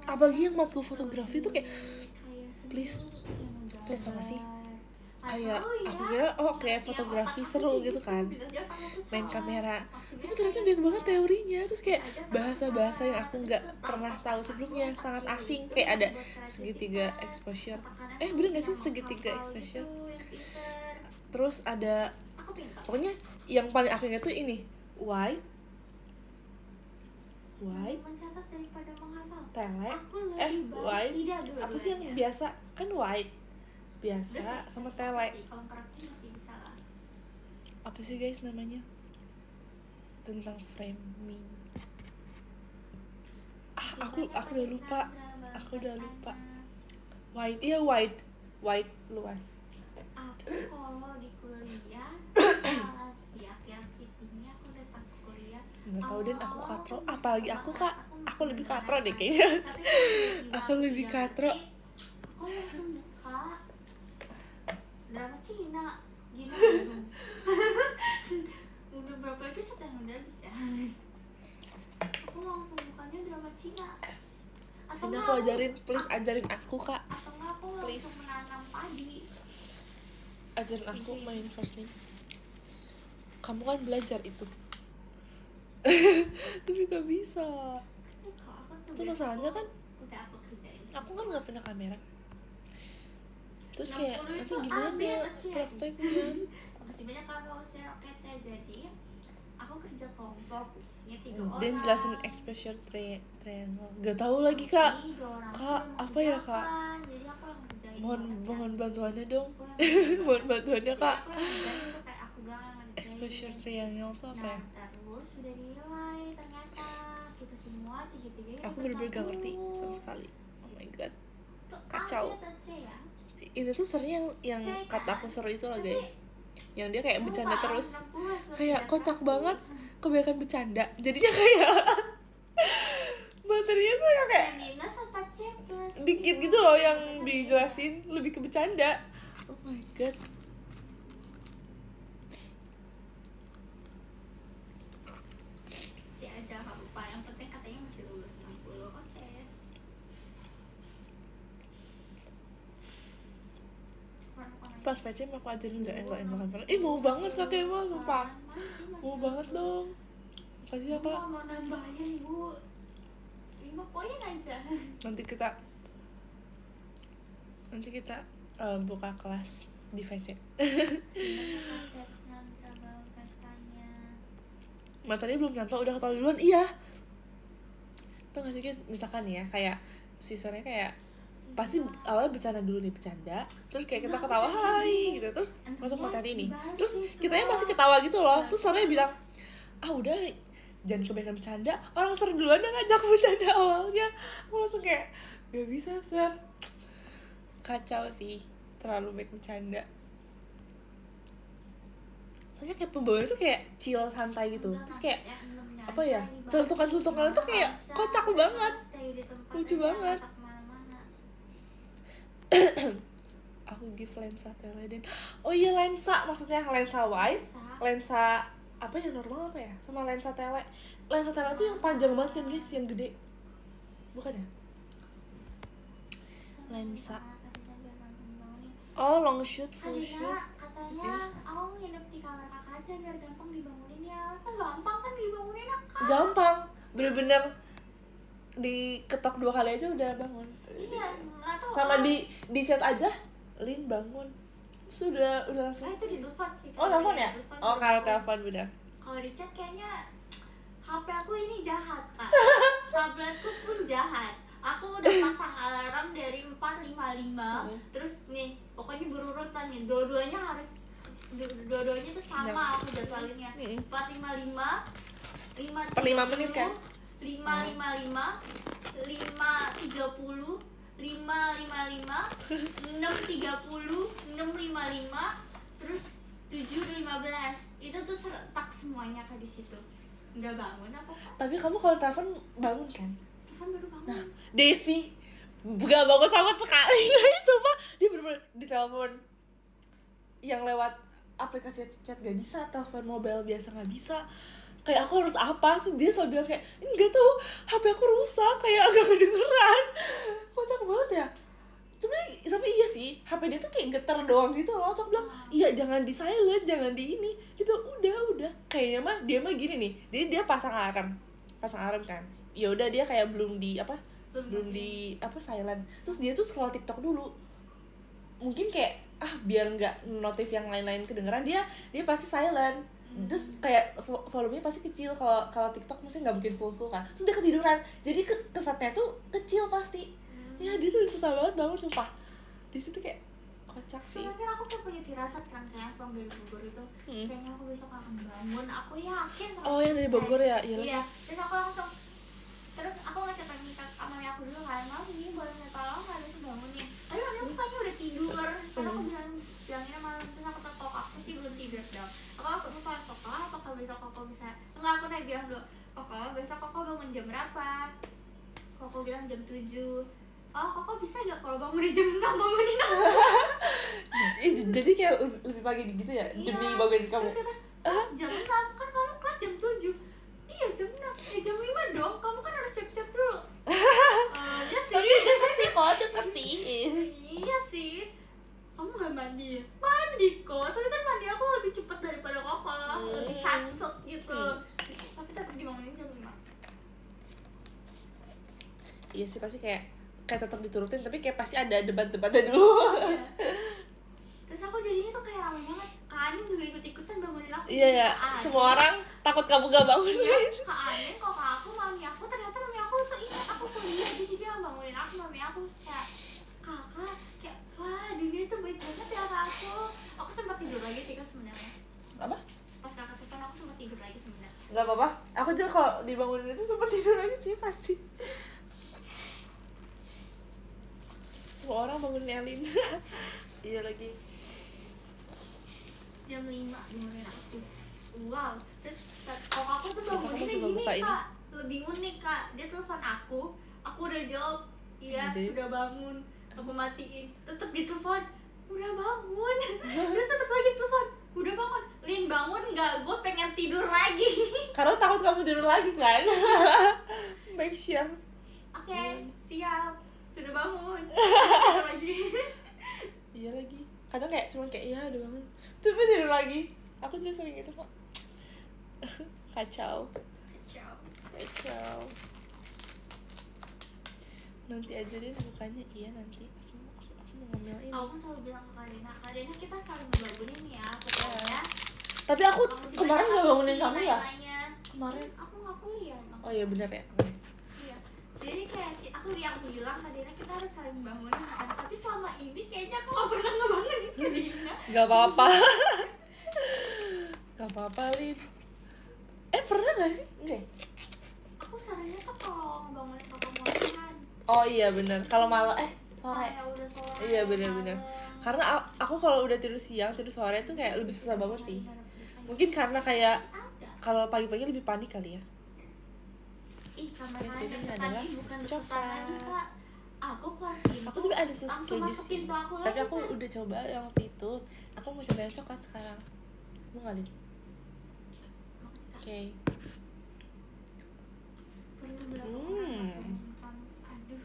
Apalagi yang matkul fotografi tuh kayak please tau gak sih? Kayak aku kira kayak fotografi seru gitu kan, main kamera, tapi ternyata banyak banget teorinya, terus kayak bahasa-bahasa yang aku nggak pernah tahu sebelumnya, sangat asing. Kayak ada segitiga exposure, bener nggak sih segitiga exposure, terus ada pokoknya yang paling aku ingat tuh ini white tele white apa sih yang biasa kan white biasa sama tele apa sih guys namanya tentang framing. Aku udah lupa white luas. Aku kalau di kuliah salah sih akhir-akhir ini aku datang ke kuliah nggak tahu deh, aku katro, apalagi aku lebih katro deh kayaknya. Aku lebih katro. Aku langsung buka drama Cina gini. Udah berapa episode yang udah habis ya? Aku langsung bukanya drama Cina. Sini aku ajarin, please ajarin aku kak. Atau nggak aku langsung menanam padi. Ajarin aku main fast nih. Kamu kan belajar itu. Tapi gak bisa. Itu masalahnya kan. Aku kan gak punya kamera. Terus kayak nanti gimana prakteknya? Masih banyak kampus roketnya, jadi aku kerja kelompok isinya 3 orang. Dan jelasin exposure triangle. Gak tahu lagi kak. Kak apa ya kak? Jadi aku yang ngerjain. Mohon bantuannya dong. Mohon bantuannya kak. Exposure triangle tuh apa ya? Terus sudah dinilai ternyata kita semua tiga-tiganya. Aku bener-bener gak ngerti sama sekali. Oh my god. Kacau. Ini tuh serunya yang kata aku seru itu lah guys, yang dia kayak bercanda terus, kayak kocak banget, kebanyakan bercanda, jadinya kayak materinya tuh yang kayak dikit gitu loh yang dijelasin, lebih ke bercanda. Oh my god. C aja gak lupa, yang penting katanya masih lulus 60. Oke. Pas VC aku ajarin gak angle kamera. Mau banget kak Kemal, sumpah. Mau banget dong. Makasih ya kak. Mau nambahin bu 5 poin aja. Nanti kita buka kelas di VC. Materinya belum nyampe udah ketahui duluan. Iya. Tuh gak sih guys, misalkan ya kayak sisanya kayak pasti awalnya bercanda dulu nih, bercanda terus kayak kita ketawa hai gitu, terus masuk materi ini, terus kitanya masih ketawa gitu loh, terus Saranya bilang udah jangan kebanyakan bercanda, orang Sar duluan yang ngajak bercanda awalnya. Aku langsung kayak gak bisa Sar, kacau sih, terlalu baik bercanda. Soalnya kayak pembawaannya tuh kayak chill santai gitu, terus kayak apa ya, celutukan tuh kayak kocak banget, lucu banget. Aku give lensa tele dan lensa, maksudnya lensa wide, lensa apa ya, normal apa ya, sama lensa tele. Lensa tele tuh yang panjang banget kan guys, yang gede, bukan ya? Lensa long shoot, full shoot. Katanya aku nginep di kamar kakak aja biar gampang dibangunin ya. Kan gampang kan dibangunin ya kak? Gampang, bener-bener diketok 2 kali aja udah bangun. Iya, nggak tahu. Sama di set aja, Lin bangun. Sudah langsung. Itu di telepon sih. Telepon ya? Kalau telepon benar. Kalau di chat kayaknya HP aku ini jahat kak. Tabletku pun jahat. Aku udah pasang alarm dari 4.55. Terus nih, pokoknya berurutan nih. Dua-duanya tuh sama aku jadwalinnya. 4.55, 5 menit kan? 5.55, 5.30, 5.55, 6.30, 6.55, terus 7.15. Itu tuh seretak semuanya Kak di situ. Nggak bangun apa Kak? Tapi kamu kalau telepon bangun kan? Telepon baru bangun. Nah, Desi gak bangun sama sekali guys, sumpah. Dia bener-bener di telepon yang lewat aplikasi chat gak bisa, telepon mobile biasa gak bisa. Kayak aku harus apa? Terus dia selalu bilang kayak, enggak tahu, HP aku rusak, kayak agak kedengeran. Kocak banget ya. Tapi iya sih, HP dia tuh kayak getar doang gitu loh. Aku bilang, iya jangan di silent, jangan di ini. Dia bilang udah. Kayaknya mah dia mah gini nih. Jadi dia pasang alarm kan. Ya udah dia kayak belum di silent. Terus dia tuh scroll TikTok dulu. Mungkin kayak biar nggak notif yang lain-lain kedengeran, dia pasti silent. Terus kayak volumenya pasti kecil. Kalau TikTok mesti nggak mungkin full kan. Terus dia ketiduran. Jadi kesetnya tuh kecil pasti. Ya dia tuh susah banget bangun sumpah. Di situ kayak kocak sih. Soalnya aku tuh punya firasat kan kayak from dari Bogor itu. Kayaknya aku besok akan bangun. Aku yakin sama. Oh yang dari Bogor ya? Iya. Terus aku ngechat lagi sama mami aku dulu kan, Mami ini boleh minta tolong nggak bisa bangunin. Tapi mami aku kayaknya udah tidur. Karena aku bilangin sama mami, terus aku telepon aku sih belum tidur dong. Aku langsung telepon Koko, apakah besok Koko bisa? Enggak, aku naik bilang dulu, Koko besok Koko bangun jam berapa? Koko bilang jam 7. Oh, Koko bisa gak kalau bangun di jam 6 bangunin aku? Jadi kayak lebih pagi gitu ya? Iya. Demi bangunin kamu? Terus kata, jam 6, kan kamu kelas jam 7. Iya jam 6, jam 5 dong, kamu kan harus siap-siap dulu. Iya sih. Deket sih. Iya sih. Kamu gak mandi ya? Mandi kok, tapi kan mandi aku lebih cepat daripada Koko. Lebih satset gitu. Tapi tetap dibangunin jam 5. Iya sih, pasti kayak tetap diturutin, tapi kayak pasti ada debat-debatnya dulu. Iya. Terus aku jadinya tuh kayak ramai banget. Kak Anin juga ikut-ikutan bangunin aku. Iya ya, semua orang takut kamu gak bangun. Iya, Kak Anin, kok Kak aku, mami aku, ternyata mami aku tuh ingat aku kuliah, jadi dia bangunin aku, mami aku kayak kakak, kayak wah dunia tuh baik banget ya Kak aku. Aku sempat tidur lagi sih Kak sebenarnya. Apa? Pas kakak telepon aku sempat tidur lagi sebenarnya. Gak apa-apa, aku juga kalau dibangunin itu sempat tidur lagi sih pasti. Semua orang bangunin Elin. Iya lagi. Jam 5 bangunin aku. Wow. Terus kok aku tuh banguninnya coba buka gini ini. Kak. Lebih unik Kak. Dia telepon aku udah jawab, iya sudah bangun. Aku matiin. Tetep ditelepon, udah bangun. Terus tetep lagi telepon, udah bangun. Lin bangun nggak? Gue pengen tidur lagi. Karena takut kamu tidur lagi kan. Make sure. Oke, siap. Sudah bangun. Lagi. Iya lagi. Kadang kayak cuman kayak iya udah bangun, tapi tidur lagi. Aku juga sering gitu kok. Kacau. Nanti aja deh bukanya. Iya nanti. Aku mau ngambil ini. Aku selalu bilang ke Kak Dina kita saling ngebangunin ya pokoknya. Tapi aku kemarin nggak bangunin kamu ya? Kemarin aku nggak kuliah. Oh iya benar ya. Iya. Jadi kayak aku yang bilang Kak Dina kita harus saling bangunin kan. Tapi selama ini kayaknya aku nggak pernah ngebangunin Kak Dina. Gak apa-apa. Gak apa-apa Lin. Pernah gak sih? Enggak. Aku seringnya tuh kalau ngebangunin kakak makan. Oh iya benar. Kalau malam sore. Kayak udah sore. Iya benar-benar. Karena aku kalau udah tidur siang, tidur sore tuh kayak lebih susah banget sih. Mungkin karena kayak kalau pagi-pagi lebih panik kali ya. Ih, kamar Yang sini lain adalah tadi sus bukan coklat. deketan lagi, Kak. Aku keluar pintu. Aku sebenarnya ada sus langsung keju masuk sih. pintu aku Tapi lagi, aku Kak. udah coba yang waktu itu. Aku mau coba yang coklat sekarang. Mau nggak Lin? Oke. Pernah berapa orang kamu? Aduh.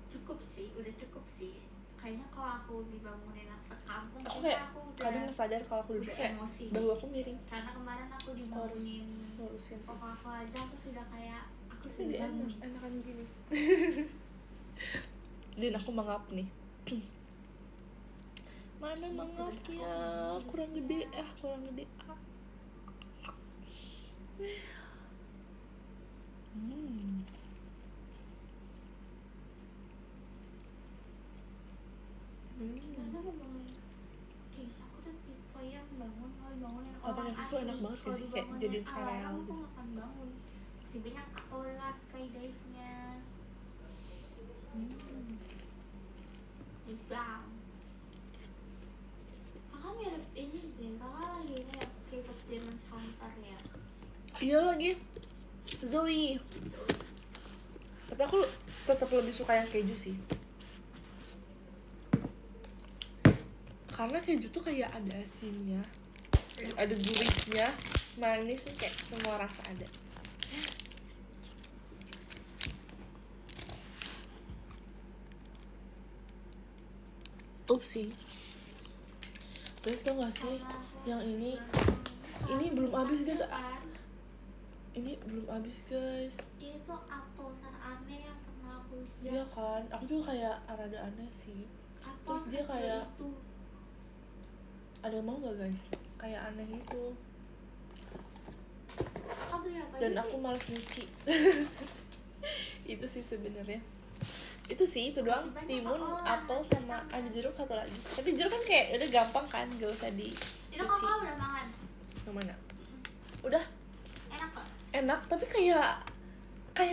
Cukup sih, udah cukup sih. Kayaknya kalau aku dibangunin sekampung, Aku kayak aku udah kadang sadar kalau aku duduk kayak emosi. bahu aku miring. Karena kemarin aku dibangunin Ngurusin sih. pokok aku aja, aku sudah kayak aku Ini sudah bangun. enakan gini. Dan aku mangap nih. Mana mangapnya? Kurang gede. Kurang gede. Gimana aku bangun? Guys, aku tuh tipe yang bangunin Kalau pakai susu enak banget gak sih? Kayak jadiin sereal gitu. Aku gak akan bangun. masih banyak Kak Ola skydive-nya. Bang, kakak mirip ini deh, kakak lagi ini ya K-pop Demon Hunter ya. Iya lagi Zoe. Tapi aku tetap lebih suka yang keju sih, karena keju tuh kayak ada asinnya, ada gurihnya, manis, kayak semua rasa ada. Upsi. Terus tau gak sih yang ini belum habis guys. Ini belum habis guys. Ini tuh apel aneh yang pernah aku lihat. Iya kan, aku juga kayak rada aneh sih. Apel terus dia kayak itu. Ada yang mau gak guys? Kayak aneh gitu. Dan aku malas nyuci. Itu sih sebenarnya. Itu sih, itu doang. Timun, apel, sama ada jeruk satu lagi. Tapi jeruk kan kayak udah gampang kan, gak usah dicuci. Itu kakak udah makan? Yang mana? Udah. Enak kok? Enak, tapi kayak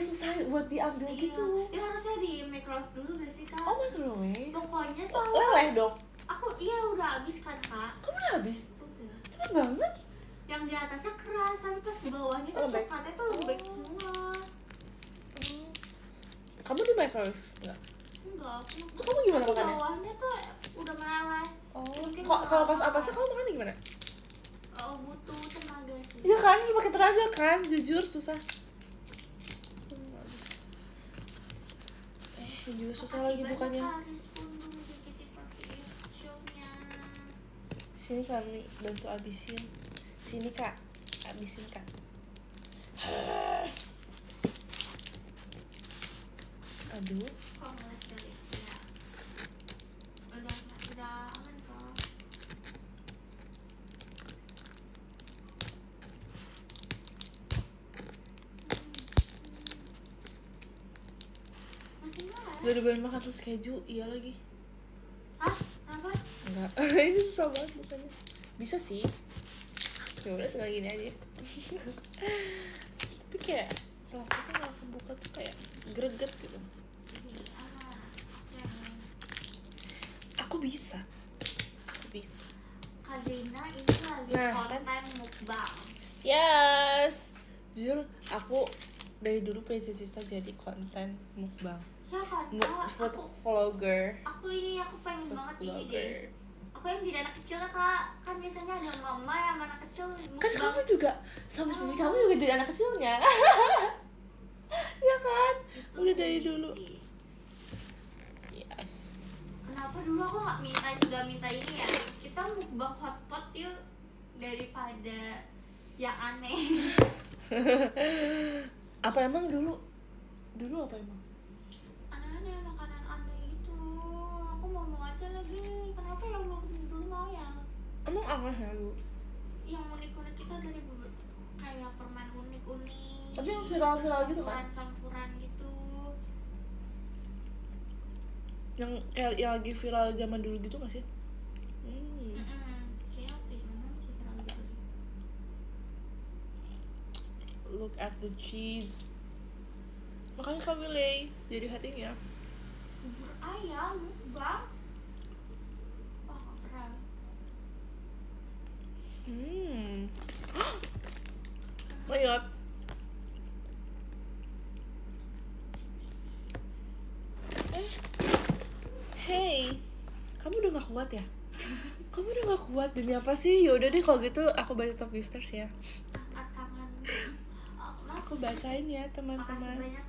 susah buat diambil gitu. Dia harusnya di microwave dulu gak sih kak? Oh, microwave? Pokoknya tuh leleh dong? Aku, iya udah habis kan kak. Kamu udah habis? Udah. Cepet banget. Yang di atasnya keras, tapi pas ke bawahnya tuh coklatnya tuh lembek semua. Kamu di microwave? Enggak, so, kamu gimana makannya? Bawahnya tuh udah meleleh. Oh, kalau pas atasnya kamu makannya gimana? Butuh tenaga sih. Iya kan, pakai tenaga kan, jujur susah. Juga susah lagi bukannya. Sini kami bantu abisin. Sini kak, abisin kak. Aduh. Kok ngeliat dari ya. Udah aman kok. Udah dibayar makan terus keju, iya lagi. Hah? Kenapa? Enggak, ini susah banget bukannya. Bisa sih. Ya udah tinggal gini aja. Tapi kayak plastiknya nggak kebuka tuh kayak greget gitu. Aku bisa. Kak Dina ini lagi konten mukbang. Yes. Jujur aku dari dulu pengen cita jadi konten mukbang. Ya kan, food vlogger. Aku pengen banget ini deh. Aku yang jadi anak kecilnya kak, kan biasanya ada mama yang anak kecil mukbang. Kan kamu juga sama sisi kamu juga jadi anak kecilnya. Ya kan, udah dari dulu. Yes. Kenapa dulu aku nggak minta ini ya? Kita mukbang hotpot yuk daripada yang aneh. Apa emang dulu apa emang? Aneh-aneh, makanan aneh itu. Aku mau aja lagi. Kenapa yang belum mau ya? Emang apa ya lu? Yang unik-unik kita dari kayak permen unik-unik. Tapi yang viral-viral gitu kan? Campuran gitu. Yang kayak yang lagi viral zaman dulu gitu nggak sih? Kayaknya di mana sih viral gitu. Look at the cheese. Makanya kami lay jadi hatinya. Bubur ayam, bang. Wah, keren. Lihat. Hey, kamu udah gak kuat ya? Kamu udah gak kuat demi apa sih? Yaudah deh kalau gitu aku baca top gifters ya. Angkat tangan. Aku bacain ya teman-teman. Makasih banyak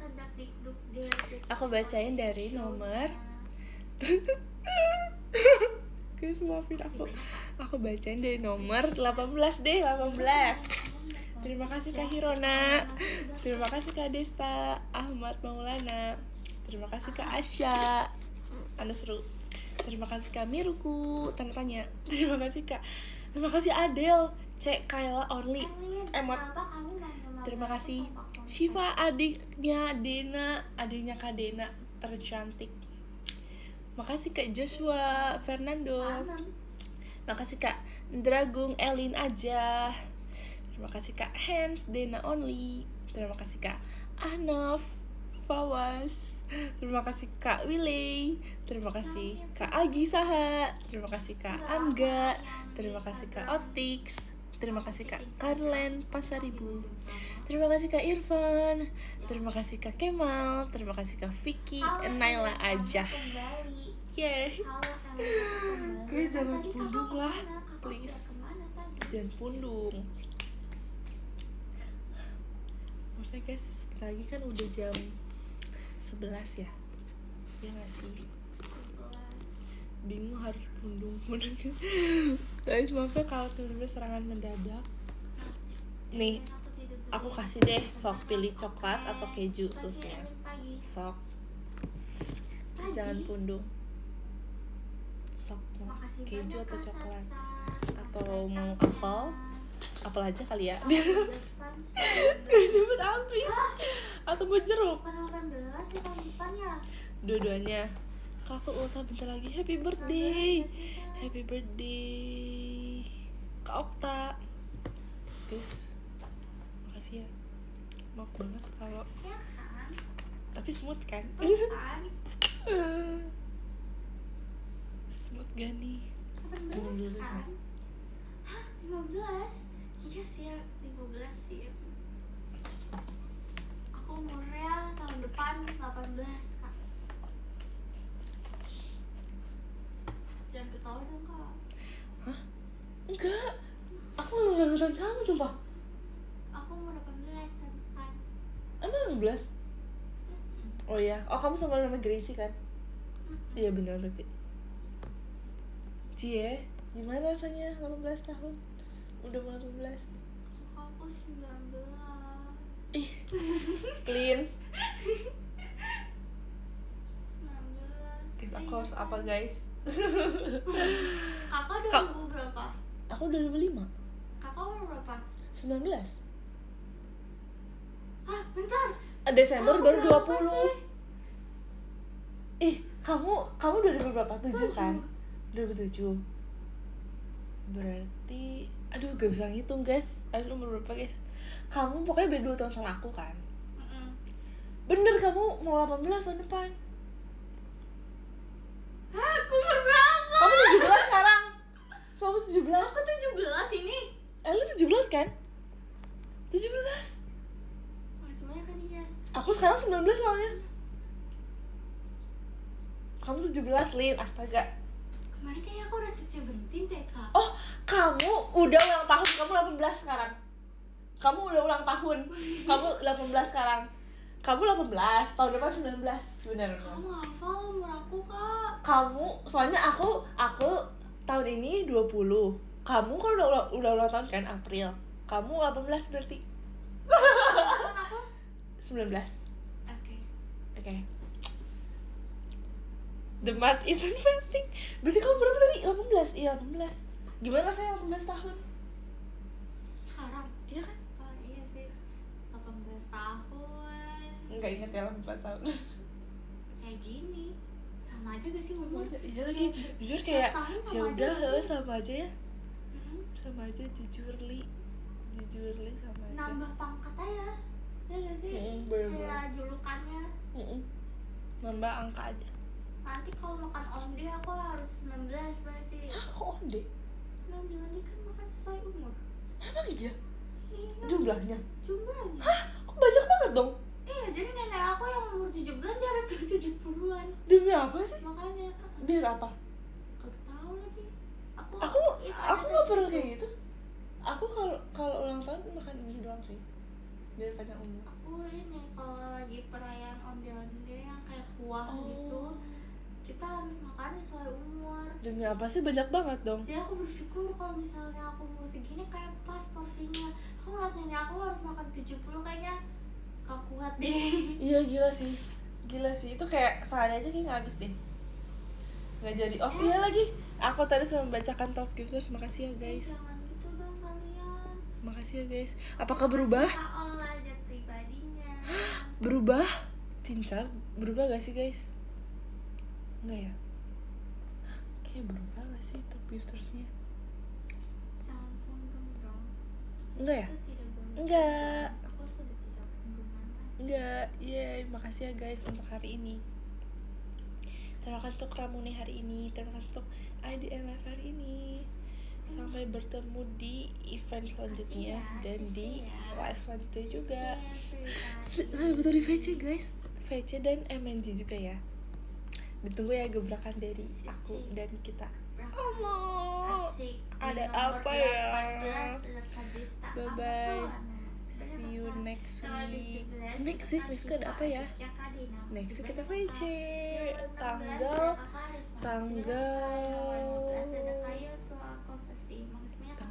Aku bacain dari nomor. Guys, maafin aku bacain dari nomor 18 deh, 18. Terima kasih Kak Hirona. Terima kasih Kak Desta Ahmad Maulana. Terima kasih Kak Asya. Anda seru. Terima kasih Kak Miruku, tanda tanya. Terima kasih Kak. Terima kasih Adel, Cek Kayla Only. Emot. Terima kasih Shiva, adiknya Kak Dena tercantik. Makasih Kak Joshua Fernando. Makasih Kak Dragung Elin aja. Terima kasih Kak Hans Dena Only. terima kasih Kak Anaf Fawas, terima kasih Kak Willy, terima kasih Kak Agi Saha, terima kasih Kak Angga, terima kasih Kak Otix, terima kasih Kak Karlen Pasaribu, terima kasih Kak Irfan, terima kasih Kak Kemal, terima kasih Kak Vicky, Naila aja. Yeay. Guys, jangan pundung lah, please. Jangan pundung. Oke guys, kita lagi kan udah jam 11 ya. Ya gak sih? Bingung harus pundung. Guys, maafnya kalau tiba-tiba serangan mendadak. Nih, aku kasih deh, sok pilih coklat atau keju susnya. Sok. Jangan pundung. Sok mau keju atau coklat, atau mau apel aja kali ya, biar cepet habis, atau mau jeruk. 18 ya tahun depan ya. Dua-duanya. Kakak ulta bentar lagi. Happy birthday, happy birthday Kak Okta. Guys, makasih ya. Maaf banget kalau Ya kan? tapi smooth kan? Bukan. Smooth gak nih? 18 kan? Hah? 15? Iya sih ya, 15 sih ya. Aku umurnya tahun depan 18 Kak. Jangan ketawa dong Kak. Hah? Enggak, aku gak nonton kamu sumpah. Aku umur 18 tahun depan. Emang 16? Oh iya, oh kamu sama nama Gracie kan? Iya benar berarti. Cie, gimana rasanya 18 tahun? Udah mau 18. Aku 19. Ih, clean. 19. Guys, aku harus apa guys? Kakak 2000 berapa? Aku 2005. Kakak umur berapa? 19. Hah, bentar. Desember Aku baru berapa 20. sih? Ih, kamu 2000 berapa? 7 kan? 2007. Berarti aduh gak bisa ngitung guys. Kalian umur berapa guys? Kamu pokoknya beda 2 tahun sama aku kan? Bener, kamu mau 18 tahun depan. Hah, aku umur berapa? Kamu 17 sekarang. Kamu 17. Aku 17 ini. Lu 17 kan? 17. Wah, semuanya kan yes. Aku sekarang 19 soalnya. Kamu 17, Lin. Astaga. Kemarin kayaknya aku udah Sweet 17 deh, Kak. Oh, kamu udah ulang tahun. Kamu 18 sekarang. Kamu udah ulang tahun. Kamu 18 sekarang. Kamu 18, tahun depan 19. Benar. Kamu hafal umur aku, Kak. Kamu, soalnya aku tahun ini 20. Kamu kan udah ulang tahun kan, April. Kamu 18 berarti. Tahun aku? 19. Oke. The math isn't fatting. Berarti kamu berapa tadi? 18? Iya 18. Gimana rasanya 18 tahun? Sekarang? Iya kan? Oh iya sih, 18 tahun. Enggak inget ya 18 tahun. Kayak gini. Sama aja gak sih umur? Iya lagi, jujur kayak ya udah sama aja ya. Mm-mm. Sama aja jujur li sama aja. Nambah pangkat aja. Ya gak sih? Kayak julukannya. Nambah angka aja. Nanti kalau makan onde aku harus 19 berarti. Hah, kok onde? Nah, di onde kan makan sesuai umur. Emang iya? Iya. Jumlahnya? Jumlahnya. Hah? Kok banyak banget dong? Iya, jadi nenek aku yang umur 17 dia harus 70-an. Demi apa sih? Makanya Biar apa? gak tahu lagi. Aku gak pernah kayak gitu. Aku kalau ulang tahun makan mie doang sih. Biar panjang umur. Aku ini kalau lagi perayaan onde-onde yang kayak kuah gitu, kita harus makan sesuai umur. Demi apa sih? Banyak banget dong. Jadi aku bersyukur kalau misalnya aku umur segini kayak pas porsinya. Aku ngeliat nenek aku harus makan 70 kayaknya gak kuat deh. Iya gila sih itu kayak sehari aja kayak nggak habis deh, nggak jadi. Oh iya lagi, aku tadi sudah membacakan top gifters. Makasih ya guys. Jangan gitu dong kalian. Makasih ya guys. Apakah berubah? Olah aja pribadinya. Berubah? Cinta berubah gak sih guys? Enggak ya? Kayak berubah gak sih top giftersnya? Jangan pundung dong. Enggak ya? Itu tidak boleh. Enggak. Aku sudah tidak pundung. Enggak, makasih ya guys untuk hari ini. Terima kasih untuk Ramune hari ini. Terima kasih untuk IDN Live hari ini. Sampai bertemu di event selanjutnya dan di live selanjutnya juga. Betul di VC guys, VC dan MNG juga ya. Ditunggu ya gebrakan dari aku dan kita. Ada apa ya? Bye bye. See you next week. Next week ada apa ya? Next week kita VC tanggal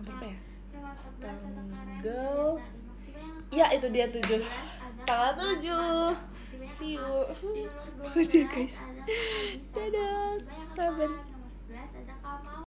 berapa ya? Tanggal ya itu dia 7. Tanggal 7. See you. Makasih guys. Dadah. Saban.